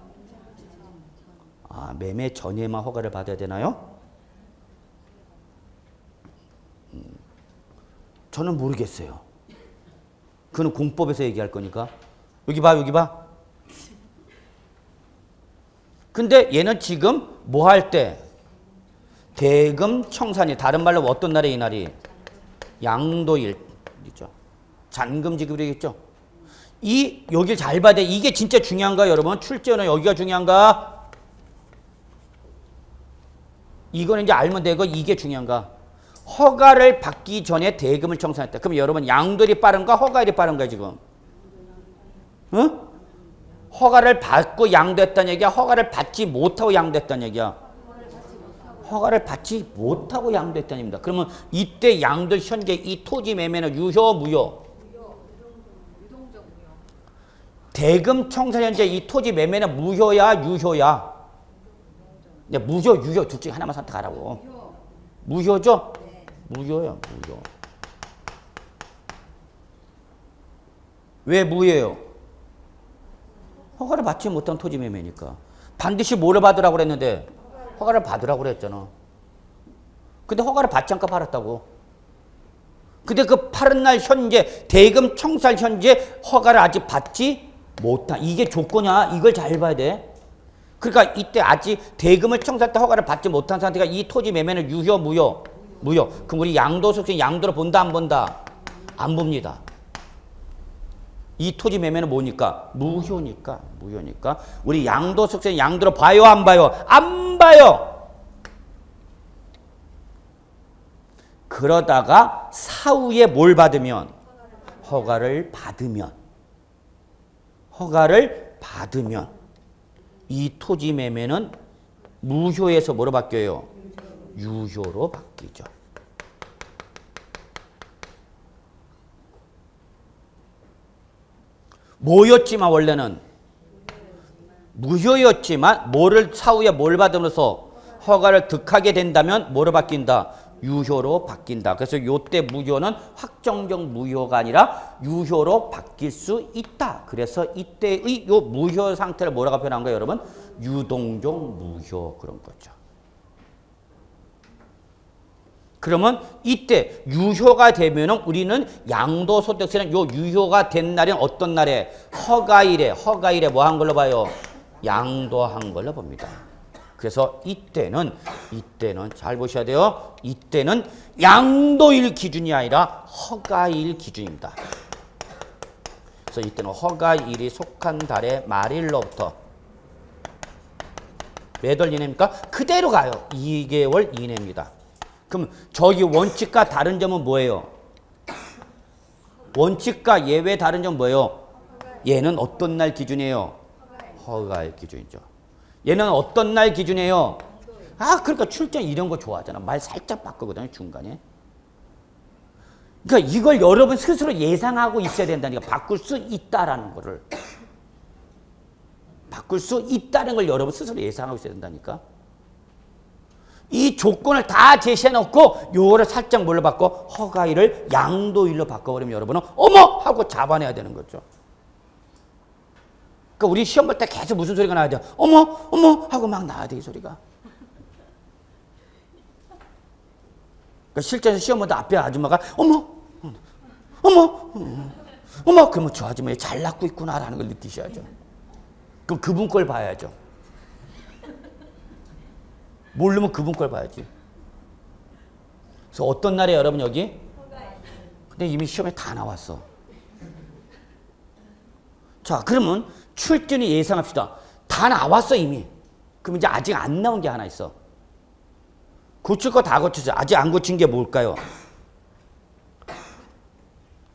아, 매매 전에만 허가를 받아야 되나요? 저는 모르겠어요. 그건 공법에서 얘기할 거니까. 여기 봐, 여기 봐. 근데 얘는 지금 뭐 할 때? 대금 청산이 다른 말로 어떤 날에 이 날이? 양도일이죠. 잔금 지급이 되겠죠. 여길 잘 봐야 돼. 이게 진짜 중요한가 여러분? 출제는 여기가 중요한가? 이거는 이제 알면 되고 이게 중요한가? 허가를 받기 전에 대금을 청산했다. 그럼 여러분 양도일이 빠른가 허가일이 빠른가 지금? 응? 허가를 받고 양도했다는 얘기야? 허가를 받지 못하고 양도했다는 얘기야? 허가를 받지 못하고 양도했다는 얘기입니다. 그러면 이때 양도일 현재 이 토지 매매는 유효 무효? 대금 청산 현재 이 토지 매매는 무효야 유효야? 무효 유효 둘 중에 하나만 선택하라고. 무효죠? 무효야 무효. 왜 무효예요? 허가를 받지 못한 토지 매매니까. 반드시 뭐를 받으라고 그랬는데? 허가를 받으라고 그랬잖아. 근데 허가를 받지 않고 팔았다고. 근데 그 파는 날 현재 대금 청산 현재 허가를 아직 받지 못한 이게 조건이야. 이걸 잘 봐야 돼. 그러니까 이때 아직 대금을 청산할 때 허가를 받지 못한 상태가 이 토지 매매는 유효 무효? 무효. 그럼 우리 양도속성 양도로 본다 안 본다? 안 봅니다. 이 토지 매매는 뭐니까? 무효니까. 무효니까. 우리 양도속성 양도로 봐요 안 봐요? 안 봐요. 그러다가 사후에 뭘 받으면? 허가를 받으면 이 토지 매매는 무효에서 뭐로 바뀌어요? 유효로 바뀌죠. 뭐였지만 원래는 무효였지만 뭐를 사후에 뭘 받으면서 허가를 득하게 된다면 뭐로 바뀐다? 유효로 바뀐다. 그래서 요때 무효는 확정적 무효가 아니라 유효로 바뀔 수 있다. 그래서 이때의 요 무효 상태를 뭐라고 표현한 거예요, 여러분? 유동적 무효 그런 거죠. 그러면 이때 유효가 되면은 우리는 양도소득세는 요 유효가 된 날은 어떤 날에? 허가일에 뭐 한 걸로 봐요? 양도한 걸로 봅니다. 그래서 이때는 잘 보셔야 돼요. 이때는 양도일 기준이 아니라 허가일 기준입니다. 그래서 이때는 허가일이 속한 달의 말일로부터 몇 월 이내입니까? 그대로 가요. 2개월 이내입니다. 그럼 저기 원칙과 다른 점은 뭐예요? 원칙과 예외 다른 점은 뭐예요? 얘는 어떤 날 기준이에요? 허가일 기준이죠. 얘는 어떤 날 기준이에요? 그러니까 출전 이런 거 좋아하잖아. 말 살짝 바꾸거든요, 중간에. 그러니까 이걸 여러분 스스로 예상하고 있어야 된다니까. 바꿀 수 있다라는 거를. 바꿀 수 있다는 걸 여러분 스스로 예상하고 있어야 된다니까. 이 조건을 다 제시해놓고 요거를 살짝 뭘로 바꿔? 허가일을 양도일로 바꿔버리면 여러분은 어머! 하고 잡아내야 되는 거죠. 그러니까 우리 시험 볼 때 계속 무슨 소리가 나야 돼요? 어머! 어머! 하고 막 나와야 돼, 이 소리가. 그러니까 실제로 시험 볼 때 앞에 아줌마가 어머! 어머! 어머! 그러면 저 아줌마 잘 낳고 있구나라는 걸 느끼셔야죠. 그럼 그분 걸 봐야죠. 모르면 그분 걸 봐야지. 그래서 어떤 날에 여러분 여기? 근데 이미 시험에 다 나왔어. 자, 그러면 출전이 예상합시다. 다 나왔어 이미. 그럼 이제 아직 안 나온 게 하나 있어. 고칠 거 다 고쳤어요. 아직 안 고친 게 뭘까요?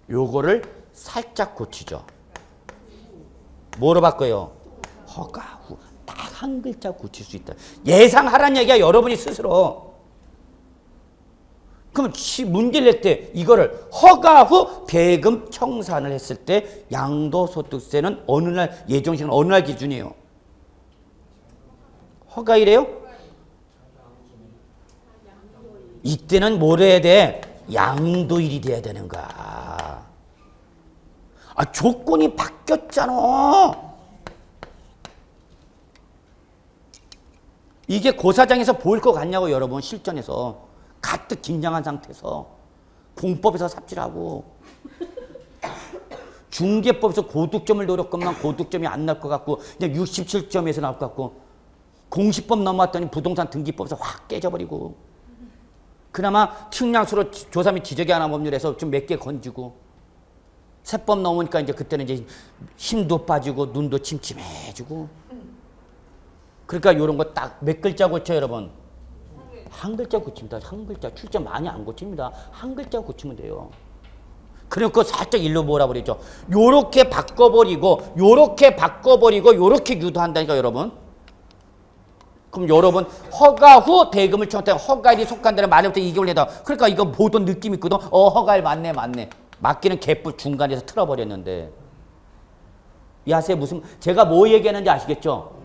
요거를 살짝 고치죠. 뭐로 바꿔요? 허가 후. 딱 한 글자 고칠 수 있다. 예상하라는 얘기야, 여러분이 스스로. 그럼 문제를 낼 때 이거를 허가 후 대금 청산을 했을 때 양도소득세는 어느 날, 예정시는 어느 날 기준이에요? 허가일이에요? 이때는 뭘 해야 돼? 양도일이 돼야 되는 거야. 조건이 바뀌었잖아. 이게 고사장에서 보일 것 같냐고, 여러분. 실전에서 가뜩 긴장한 상태에서 공법에서 삽질하고 중개법에서 고득점을 노렸건만 고득점이 안 날 것 같고 그냥 67점에서 나올 것 같고 공시법 넘어왔더니 부동산 등기법에서 확 깨져버리고 그나마 측량수로 조사 및 지적이 하나 법률에서 좀 몇 개 건지고 세법 넘으니까 이제 그때는 이제 힘도 빠지고 눈도 침침해지고 그러니까 이런 거 딱 몇 글자 고쳐요 여러분? 한 글자 고칩니다. 한 글자. 출제 많이 안 고칩니다. 한 글자 고치면 돼요. 그러니까 살짝 일로 뭐라 그러죠. 요렇게 바꿔버리고 요렇게 바꿔버리고 요렇게 유도한다니까 여러분. 그럼 여러분 허가 후 대금을 청탁 허가일이 속한다는 말부터 2개월 내다. 그러니까 이거 보던 느낌 있거든. 허가일 맞네. 맞기는 개뿔 중간에서 틀어버렸는데. 이해하세요? 무슨 제가 뭐 얘기하는지 아시겠죠?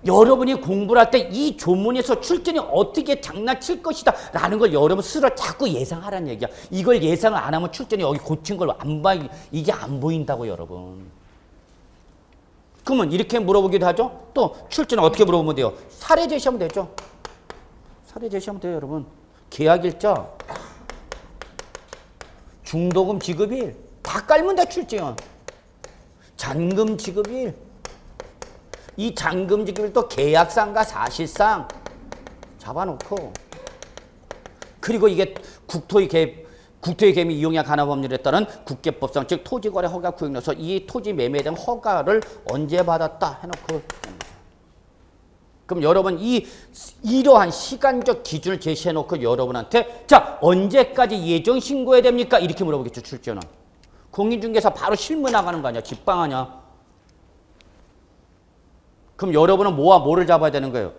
여러분이 공부를 할 때 이 조문에서 출전이 어떻게 장난칠 것이다 라는 걸 여러분 스스로 자꾸 예상하라는 얘기야. 이걸 예상을 안 하면 출전이 여기 고친 걸 안 봐. 이게 안 보인다고 여러분. 그러면 이렇게 물어보기도 하죠. 또 출전은 어떻게 물어보면 돼요? 사례 제시하면 되죠. 사례 제시하면 돼요 여러분. 계약일자, 중도금 지급일 다 깔면 다 출전. 잔금 지급일, 이 잔금 지급일 또 계약상과 사실상 잡아놓고 그리고 이게 국토의 개미 이용약 관할법률에 따른 국계법상 즉 토지거래 허가 구역에서 이 토지 매매에 대한 허가를 언제 받았다 해놓고 그럼 여러분 이러한 시간적 기준을 제시해놓고 여러분한테 자 언제까지 예정 신고해야 됩니까? 이렇게 물어보겠죠. 출제는. 공인중개사 바로 실무 나가는 거 아니야. 집방하냐. 그럼 여러분은 뭐와 뭐를 잡아야 되는 거예요?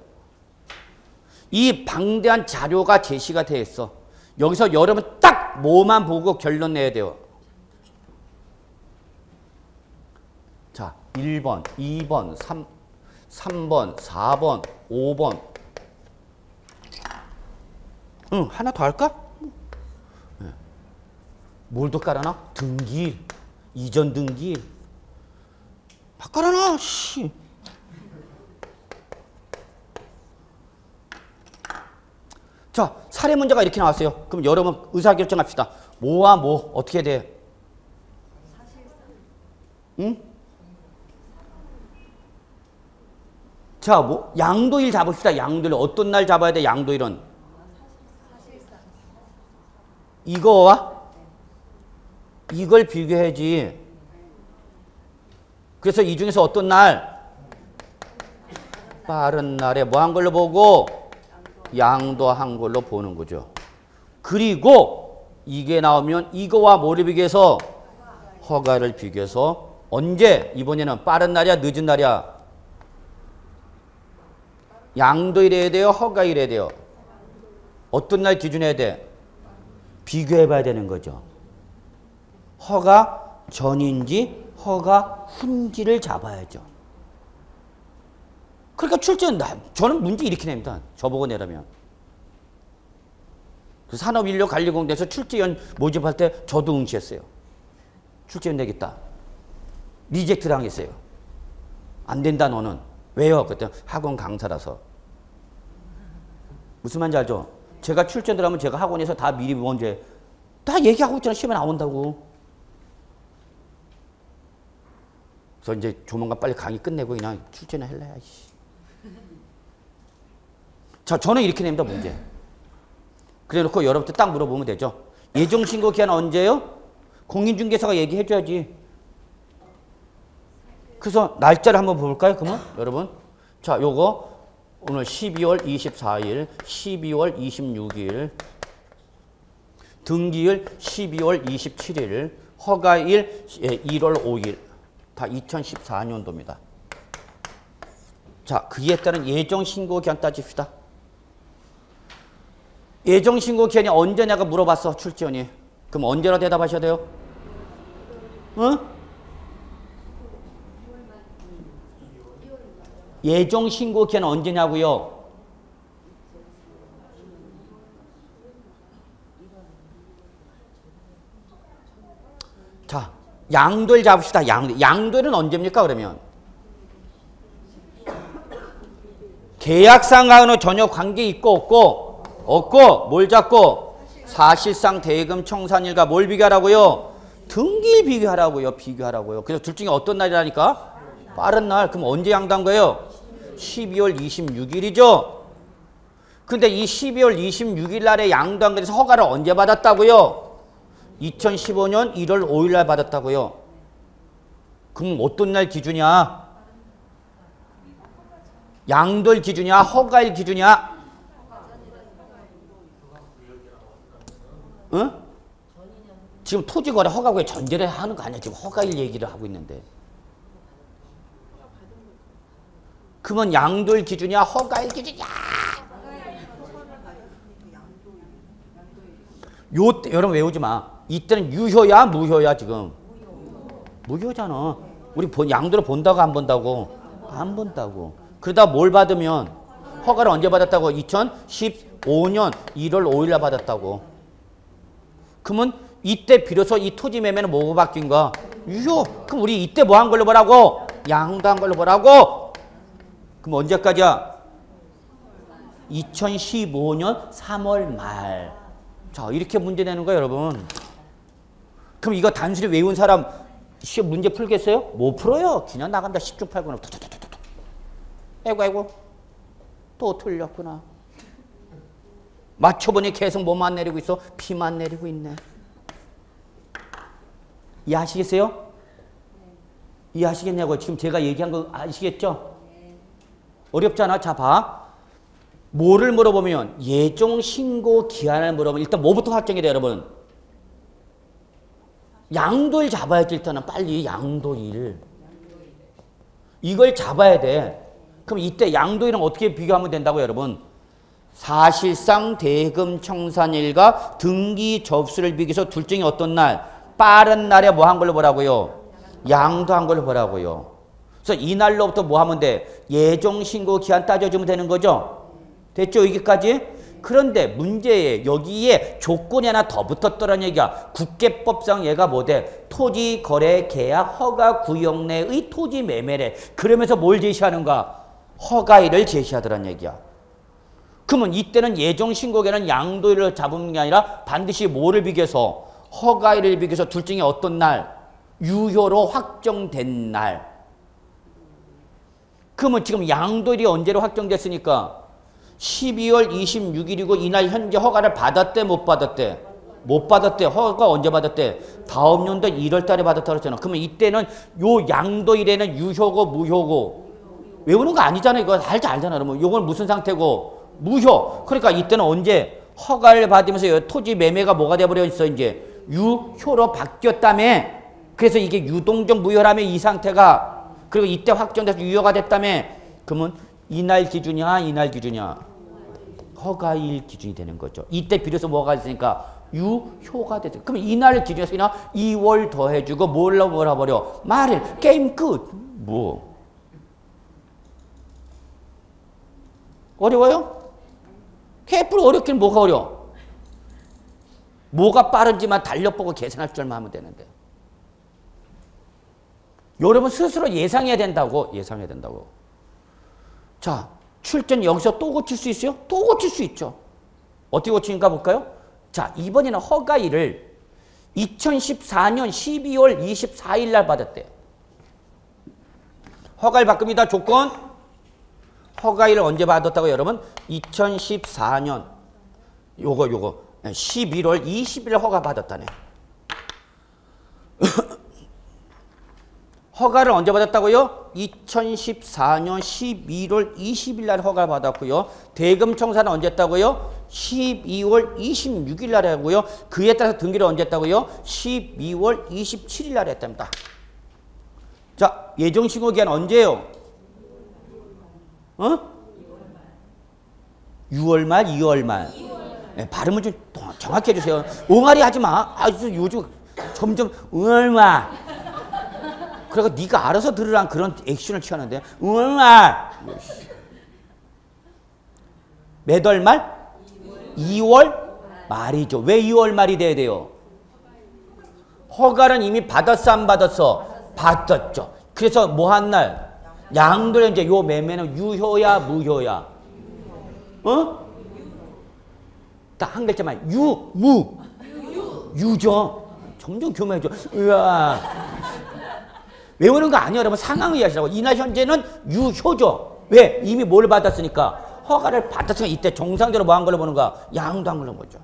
이 방대한 자료가 제시가 돼 있어. 여기서 여러분 딱 뭐만 보고 결론 내야 돼요. 자, 1번, 2번, 3번, 4번, 5번. 응, 하나 더 할까? 네. 뭘 더 깔아놔? 등기일, 이전 등기일. 막 깔아놔, 씨. 자, 사례 문제가 이렇게 나왔어요. 그럼 여러분 의사결정합시다. 뭐와 뭐 어떻게 돼? 응? 자, 뭐 양도일 잡읍시다. 양도일 어떤 날 잡아야 돼? 양도일은 이거와 이걸 비교해야지. 그래서 이 중에서 어떤 날? 빠른 날에 뭐 한 걸로 보고 양도한 걸로 보는 거죠. 그리고 이게 나오면 이거와 뭐를 비교해서 허가를 비교해서 언제? 이번에는 빠른 날이야 늦은 날이야? 양도일해야 돼요? 허가일해야 돼요? 어떤 날 기준해야 돼? 비교해 봐야 되는 거죠. 허가 전인지 허가 후인지를 잡아야죠. 그러니까 출제는 저는 문제 이렇게 냅니다. 저보고 내라면. 그 산업인력관리공단에서 출제위원 모집할 때 저도 응시했어요. 출제위원 내겠다. 리젝트 당했어요. 안 된다 너는. 왜요? 그때 학원 강사라서. 무슨 말인지 알죠? 제가 출제 들어가면 제가 학원에서 다 미리 먼저 다 얘기하고 있잖아. 시험에 나온다고. 그래서 이제 조만간 빨리 강의 끝내고 그냥 출제나 할래. 자, 저는 이렇게 냅니다, 문제. 그래 놓고 여러분들 딱 물어보면 되죠. 예정신고 기한 언제요? 공인중개사가 얘기해줘야지. 그래서 날짜를 한번 볼까요, 그러면? 여러분. 자, 요거 오늘 12월 24일, 12월 26일, 등기일 12월 27일, 허가일 1월 5일. 다 2014년도입니다. 자, 그에 따른 예정신고 기한 따집시다. 예정신고 기한이 언제냐가 물어봤어, 출제원이. 그럼 언제나 대답하셔야 돼요? 어? 예정신고 기한은 언제냐고요? 자, 양도일 잡읍시다. 양도일은 언제입니까, 그러면? 계약상과는 전혀 관계 있고 없고? 없고 뭘 잡고? 사실상 대금 청산일과 뭘 비교하라고요? 등기일 비교하라고요. 비교하라고요. 그래서 둘 중에 어떤 날이라니까? 빠른 날. 그럼 언제 양도한 거예요? 12월 26일이죠. 근데 이 12월 26일 날에 양도한거에서 허가를 언제 받았다고요? 2015년 1월 5일 날 받았다고요. 그럼 어떤 날 기준이야? 양도일 기준이야? 허가일 기준이야? 응? 지금 토지거래 허가구에 전제를 하는 거 아니야. 지금 허가일 얘기를 하고 있는데. 그러면 양도일 기준이야? 허가일 기준이야? 요때 여러분 외우지 마. 이때는 유효야 무효야 지금? 무효잖아. 우리 양도를 본다고 안 본다고? 안 본다고. 그러다 뭘 받으면 허가를 언제 받았다고? 2015년 1월 5일 날 받았다고. 그러면 이때 비로소 이 토지 매매는 뭐가 바뀐 거야? 유효. 그럼 우리 이때 뭐 한 걸로 보라고? 양도한 걸로 보라고? 그럼 언제까지야? 2015년 3월 말. 자, 이렇게 문제 내는 거야, 여러분. 그럼 이거 단순히 외운 사람 시험 문제 풀겠어요? 못 풀어요. 그냥 나간다. 10중 8구나. 아이고. 또 틀렸구나. 맞춰보니 계속 뭐만 내리고 있어? 피만 내리고 있네. 이해하시겠어요? 이해하시겠냐고. 지금 제가 얘기한 거 아시겠죠? 어렵잖아. 자, 봐. 뭐를 물어보면 예정 신고 기한을 물어보면 일단 뭐부터 확정이 돼, 여러분? 양도일 잡아야 돼. 일단은 빨리 양도일. 이걸 잡아야 돼. 그럼 이때 양도일은 어떻게 비교하면 된다고, 여러분? 사실상 대금 청산일과 등기 접수를 비교해서 둘 중에 어떤 날? 빠른 날에 뭐 한 걸로 보라고요? 양도한 걸로 보라고요. 그래서 이 날로부터 뭐 하면 돼? 예정 신고 기한 따져주면 되는 거죠? 됐죠? 여기까지? 그런데 문제에 여기에 조건이 하나 더 붙었더란 얘기야. 국계법상 얘가 뭐 돼? 토지 거래 계약 허가 구역 내의 토지 매매래. 그러면서 뭘 제시하는가? 허가일을 제시하더란 얘기야. 그러면 이때는 예정 신고계는 양도일을 잡은 게 아니라 반드시 뭐를 비교해서? 허가일을 비교해서 둘 중에 어떤 날? 유효로 확정된 날. 그러면 지금 양도일이 언제로 확정됐으니까 12월 26일이고 이날 현재 허가를 받았대 못 받았대? 못 받았대. 허가 언제 받았대? 다음 연도 1월 달에 받았다고 했잖아. 그러면 이때는 요 양도일에는 유효고 무효고 외우는 거 아니잖아. 이거 알잖아. 그러면 요건 무슨 상태고? 무효. 그러니까 이때는 언제 허가를 받으면서 토지 매매가 뭐가 돼버려 있어? 이제 유효로 바뀌었다며. 그래서 이게 유동적 무효라며 이 상태가. 그리고 이때 확정돼서 유효가 됐다며. 그러면 이날 기준이야? 이날 기준이야? 허가일 기준이 되는 거죠. 이때 비로소 뭐가 있으니까 유효가 됐어요. 그럼 이날 기준에서 그냥 2월 더해주고 뭘로 몰아버려? 말일. 게임 끝. 뭐? 어려워요? 개뿔 어렵긴 뭐가 어려워? 뭐가 빠른지만 달력보고 계산할 줄만 하면 되는데. 여러분 스스로 예상해야 된다고. 예상해야 된다고. 자, 출전 여기서 또 고칠 수 있어요? 또 고칠 수 있죠. 어떻게 고치는가 볼까요? 자, 이번에는 허가일을 2014년 12월 24일 날 받았대요. 허가일 바꿉니다. 조건. 허가일을 언제 받았다고 여러분? 2014년 요거 11월 20일 허가 받았다네. 허가를 언제 받았다고요? 2014년 11월 20일 날 허가 받았고요. 대금 청산은 언제 했다고요? 12월 26일 날 하고요. 그에 따라서 등기를 언제 했다고요? 12월 27일 날 했답니다. 자, 예정신고 기한 언제예요? 6월 말, 2월 말. 네, 발음을 좀 정확히 해주세요. 옹알이 하지 마. 요즘 점점 옹알마. 그러니까 네가 알아서 들으란 그런 액션을 취하는데 옹알마. 몇 월 말? 2월 말이죠. 왜 2월 말이 돼야 돼요? 허가는 이미 받았어 안 받았어? 받았죠. 그래서 뭐 한 날? 양도를 이제 요 매매는 유효야 무효야? 딱 한 글자만 유죠. 점점 교만해져. 으아. 외우는 거 아니에요. 여러분 상황을 이해하시라고. 이날 현재는 유효죠. 왜? 이미 뭘 받았으니까? 허가를 받았으니까 이때 정상적으로 뭐 한 걸로 보는가? 양도한 걸로 보죠.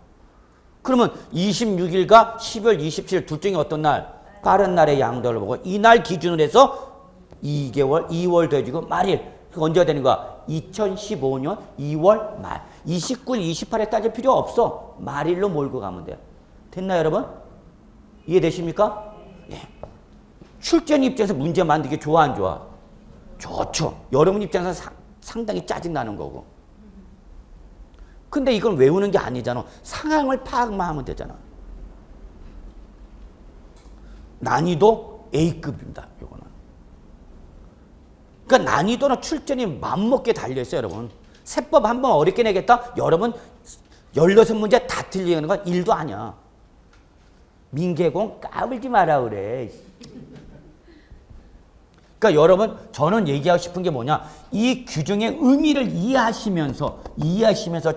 그러면 26일과 12월 27일 둘 중에 어떤 날? 빠른 날에 양도를 보고 이날 기준으로 해서 2개월, 2월 더해지고 말일. 그거 언제가 되는 거야? 2015년 2월 말. 29일, 28일에 따질 필요 없어. 말일로 몰고 가면 돼요. 됐나요, 여러분? 이해되십니까? 예. 출전 입장에서 문제 만들기 좋아, 안 좋아? 좋죠. 여러분 입장에서 상당히 짜증나는 거고. 근데 이건 외우는 게 아니잖아. 상황을 파악만 하면 되잖아. 난이도 A급입니다. 요거는. 그러니까 난이도나 출전이 맘먹게 달려있어요, 여러분. 세법 한번 어렵게 내겠다? 여러분 16문제 다 틀리는 건 1도 아니야. 민계공 까불지 마라 그래. 그러니까 여러분 저는 얘기하고 싶은 게 뭐냐, 이 규정의 의미를 이해하시면서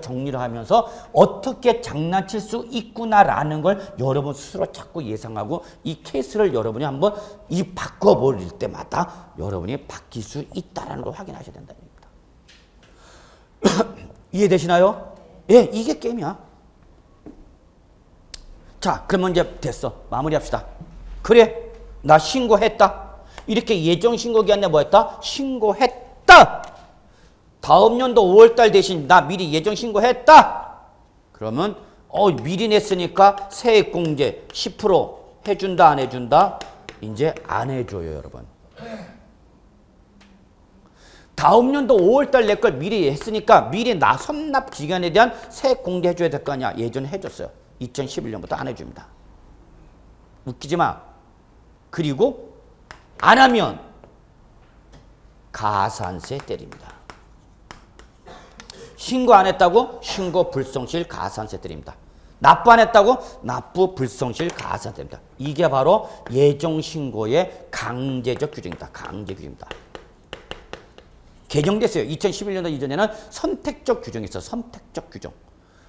정리를 하면서 어떻게 장난칠 수 있구나라는 걸 여러분 스스로 자꾸 예상하고 이 케이스를 여러분이 한번 이 바꿔버릴 때마다 여러분이 바뀔 수 있다는 걸 확인하셔야 된다는 겁니다. 이해되시나요? 예, 이게 게임이야. 자, 그러면 이제 됐어. 마무리합시다. 그래, 나 신고했다. 이렇게 예정신고기한테 뭐 했다? 신고했다. 다음 연도 5월달 대신 나 미리 예정신고했다. 그러면 미리 냈으니까 세액공제 10% 해준다 안 해준다? 이제 안 해줘요, 여러분. 다음 연도 5월달 낼 걸 미리 했으니까 미리 나 선납 기간에 대한 세액공제 해줘야 될 거 아니야. 예전에 해줬어요. 2011년부터 안 해줍니다. 웃기지 마. 그리고 안 하면 가산세 때립니다. 신고 안 했다고 신고 불성실 가산세 때립니다. 납부 안 했다고 납부 불성실 가산세 때립니다. 이게 바로 예정신고의 강제적 규정입니다. 강제 규정입니다. 개정됐어요. 2011년도 이전에는 선택적 규정이 있어요. 선택적 규정.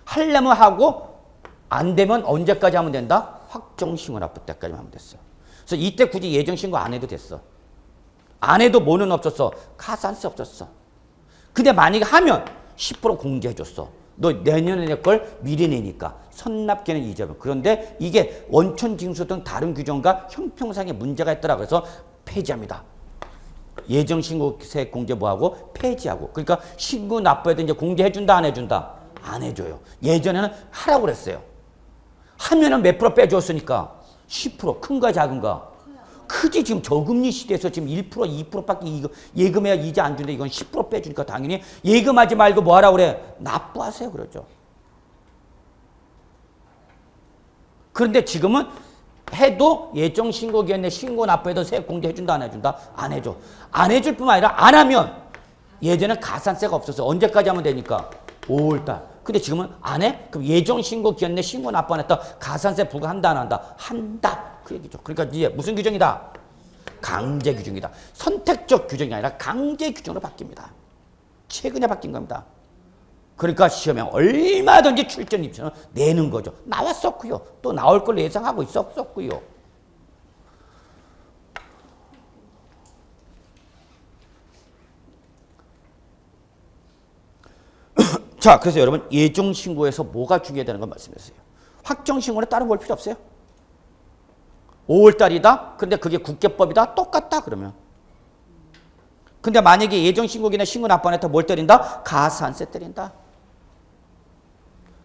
하려면 하고 안 되면 언제까지 하면 된다? 확정신고 납부 때까지 하면 됐어. 그래서 이때 굳이 예정신고 안 해도 됐어. 안 해도 뭐는 없었어? 가산세 없었어. 근데 만약에 하면 10% 공제해줬어. 너 내년에 낼 걸 미리 내니까 선납계는 이자분. 그런데 이게 원천징수 등 다른 규정과 형평상의 문제가 있더라. 그래서 폐지합니다. 예정신고세 공제 뭐하고? 폐지하고. 그러니까 신고 납부해도 이제 공제해준다 안 해준다? 안 해줘요. 예전에는 하라고 그랬어요. 하면은 몇 프로 빼줬으니까 10% 큰가 작은가? 크지. 지금 저금리 시대에서 지금 1% 2%밖에 예금해야 이자 안 준대. 이건 10% 빼주니까 당연히 예금하지 말고 뭐 하라고 그래? 납부하세요 그러죠. 그런데 지금은 해도 예정신고기한테 신고 납부해도 세액 공제해준다 안 해준다? 안 해줘. 안 해줄 뿐만 아니라 안 하면 예전엔 가산세가 없었어. 언제까지 하면 되니까? 5월달. 근데 지금은 안 해? 그럼 예정신고 기한 내 신고 납부 안 했다. 가산세 부과한다 안 한다? 한다. 그 얘기죠. 그러니까 이제 무슨 규정이다? 강제 규정이다. 선택적 규정이 아니라 강제 규정으로 바뀝니다. 최근에 바뀐 겁니다. 그러니까 시험에 얼마든지 출전 입시는 내는 거죠. 나왔었고요. 또 나올 걸 예상하고 있었고요. 자, 그래서 여러분 예정신고에서 뭐가 중요하다는 걸 말씀했어요. 확정신고는 따로 볼 필요 없어요. 5월달이다? 근데 그게 국계법이다? 똑같다 그러면. 근데 만약에 예정신고기나 신고 납부 안 했다 뭘 때린다? 가산세 때린다.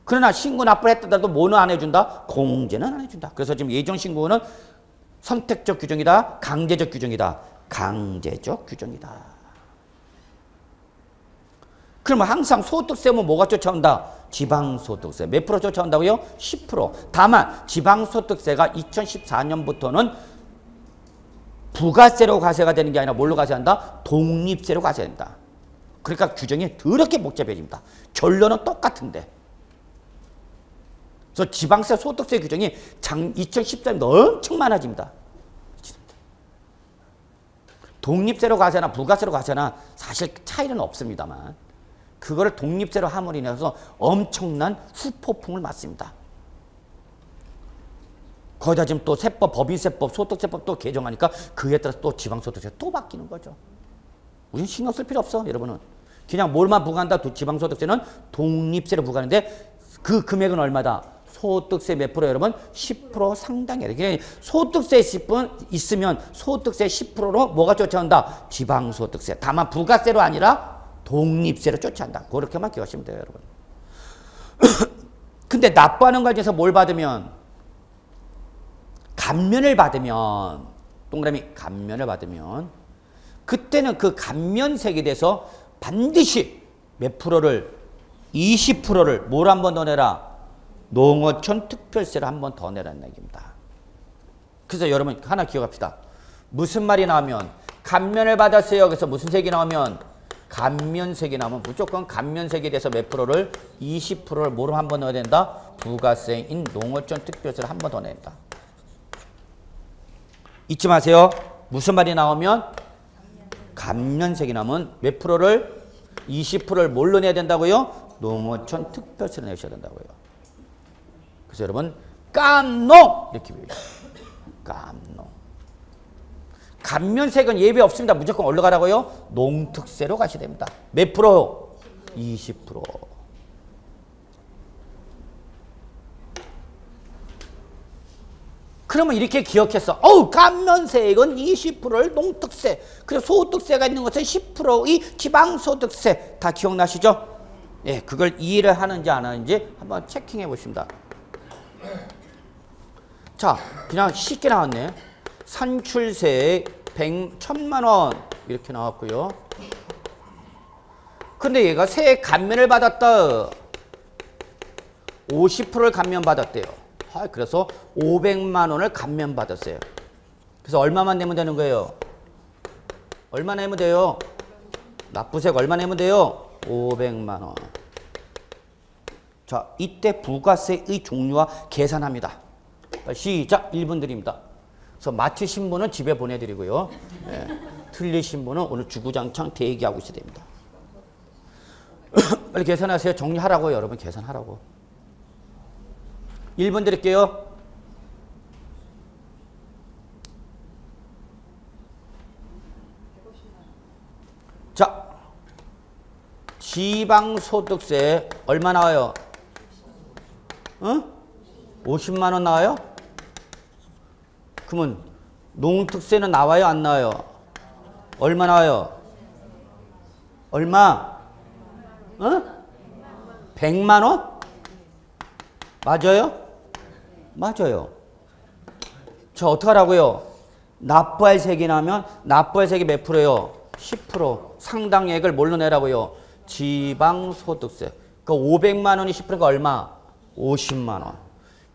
그러나 신고 납부를 했다도 뭐는 안 해준다? 공제는 안 해준다. 그래서 지금 예정신고는 선택적 규정이다? 강제적 규정이다? 강제적 규정이다. 그러면 항상 소득세면 뭐가 쫓아온다? 지방소득세. 몇 프로 쫓아온다고요? 10%. 다만 지방소득세가 2014년부터는 부가세로 과세가 되는 게 아니라 뭘로 과세한다? 독립세로 과세한다. 그러니까 규정이 더럽게 복잡해집니다. 결론은 똑같은데. 그래서 지방세 소득세 규정이 2014년부터 엄청 많아집니다. 독립세로 과세나 부가세로 과세나 사실 차이는 없습니다만 그거를 독립세로 함으로 인해서 엄청난 후폭풍을 맞습니다. 거기다 지금 또 세법, 법인세법, 소득세법 또 개정하니까 그에 따라서 또 지방소득세 또 바뀌는 거죠. 우린 신경 쓸 필요 없어, 여러분은. 그냥 뭘만 부과한다? 지방소득세는 독립세로 부과하는데 그 금액은 얼마다? 소득세 몇 프로 여러분? 10% 상당히. 그러니까 소득세 10% 있으면 소득세 10%로 뭐가 쫓아온다? 지방소득세. 다만 부가세로 아니라 독립세로 쫓아온다. 그렇게만 기억하시면 돼요, 여러분. 근데 납부하는 과정에서 뭘 받으면? 감면을 받으면, 동그라미 감면을 받으면 그때는 그 감면세에 대해서 반드시 몇 프로를 20%를 뭘 한 번 더 내라? 농어촌 특별세를 한 번 더 내라는 얘기입니다. 그래서 여러분 하나 기억합시다. 무슨 말이 나오면 감면을 받았어요. 그래서 무슨 세액이 나오면 감면세액이 나오면 무조건 감면세액에 대해서 몇 프로를 20%를 뭐로 한 번 넣어야 된다? 부가세인 농어촌 특별세를 한 번 더 낸다. 잊지 마세요. 무슨 말이 나오면 감면세액이 나오면 몇 프로를 20%를 뭘로 내야 된다고요? 농어촌 특별세를 내셔야 된다고요. 그래서 여러분 깜농 이렇게 외우세요. 깜농. 감면세액은 예외 없습니다. 무조건 어디로 가라고요? 농특세로 가셔야 됩니다. 몇 프로? 20%. 그러면 이렇게 기억했어. 감면세액은 20%를 농특세, 그리고 소득세가 있는 것은 10%의 지방소득세. 다 기억나시죠? 예, 그걸 이해를 하는지 안 하는지 한번 체킹해 보십니다. 자, 그냥 쉽게 나왔네. 산출세액 1,000만 원 이렇게 나왔고요. 근데 얘가 세액 감면을 받았다. 50%를 감면받았대요. 그래서 500만 원을 감면받았어요. 그래서 얼마만 내면 되는 거예요? 얼마 내면 돼요? 납부세액 얼마 내면 돼요? 500만 원. 자, 이때 부가세의 종류와 계산합니다. 시작. 1분 드립니다. 그래서 맞추신 분은 집에 보내드리고요. 네. 틀리신 분은 오늘 주구장창 대기하고 있어야 됩니다. 빨리 계산하세요. 정리하라고요. 여러분 계산하라고. 1분 드릴게요. 자, 지방소득세 얼마 나와요? 50만 원 나와요? 그러면 농특세는 나와요? 안 나와요? 얼마 나와요? 얼마? 100만 원? 맞아요? 맞아요. 저 어떡하라고요? 납부할 세액이 나면 납부할 세액이 몇 프로예요? 10%. 상당액을 뭘로 내라고요? 지방소득세. 그 500만 원이 10%가 얼마? 50만 원.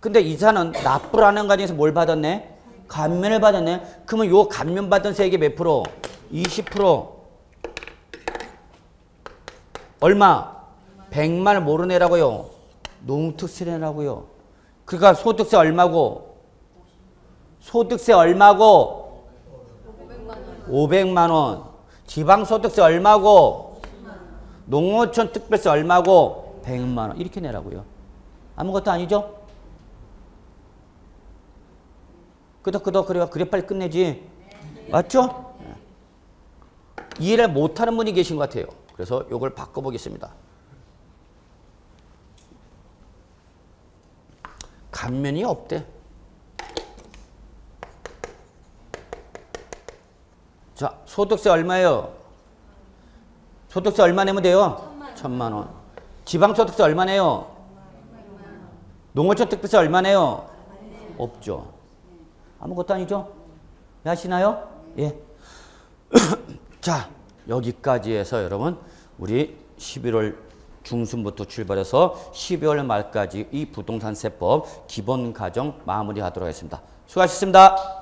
근데 이사는 납부라는 과정에서 뭘 받았네? 감면을 받았네. 그러면 요 감면받은 세액이 몇 프로? 20%. 얼마? 100만 원 뭐로 내라고요? 농특세 내라고요. 그러니까 소득세 얼마고? 소득세 얼마고? 500만 원. 지방소득세 얼마고? 농어촌 특별세 얼마고? 100만 원. 이렇게 내라고요. 아무것도 아니죠? 끄덕끄덕 그래 빨리 끝내지. 맞죠? 이해를 못하는 분이 계신 것 같아요. 그래서 이걸 바꿔보겠습니다. 감면이 없대. 자, 소득세 얼마예요? 소득세 얼마 내면 돼요? 1,000만 원. 지방소득세 얼마 내요? 농어촌 특별세 얼마 내요? 없죠. 아무것도 아니죠? 아시나요? 예. 자, 여기까지 해서 여러분 우리 11월 중순부터 출발해서 12월 말까지 이 부동산세법 기본 과정 마무리하도록 하겠습니다. 수고하셨습니다.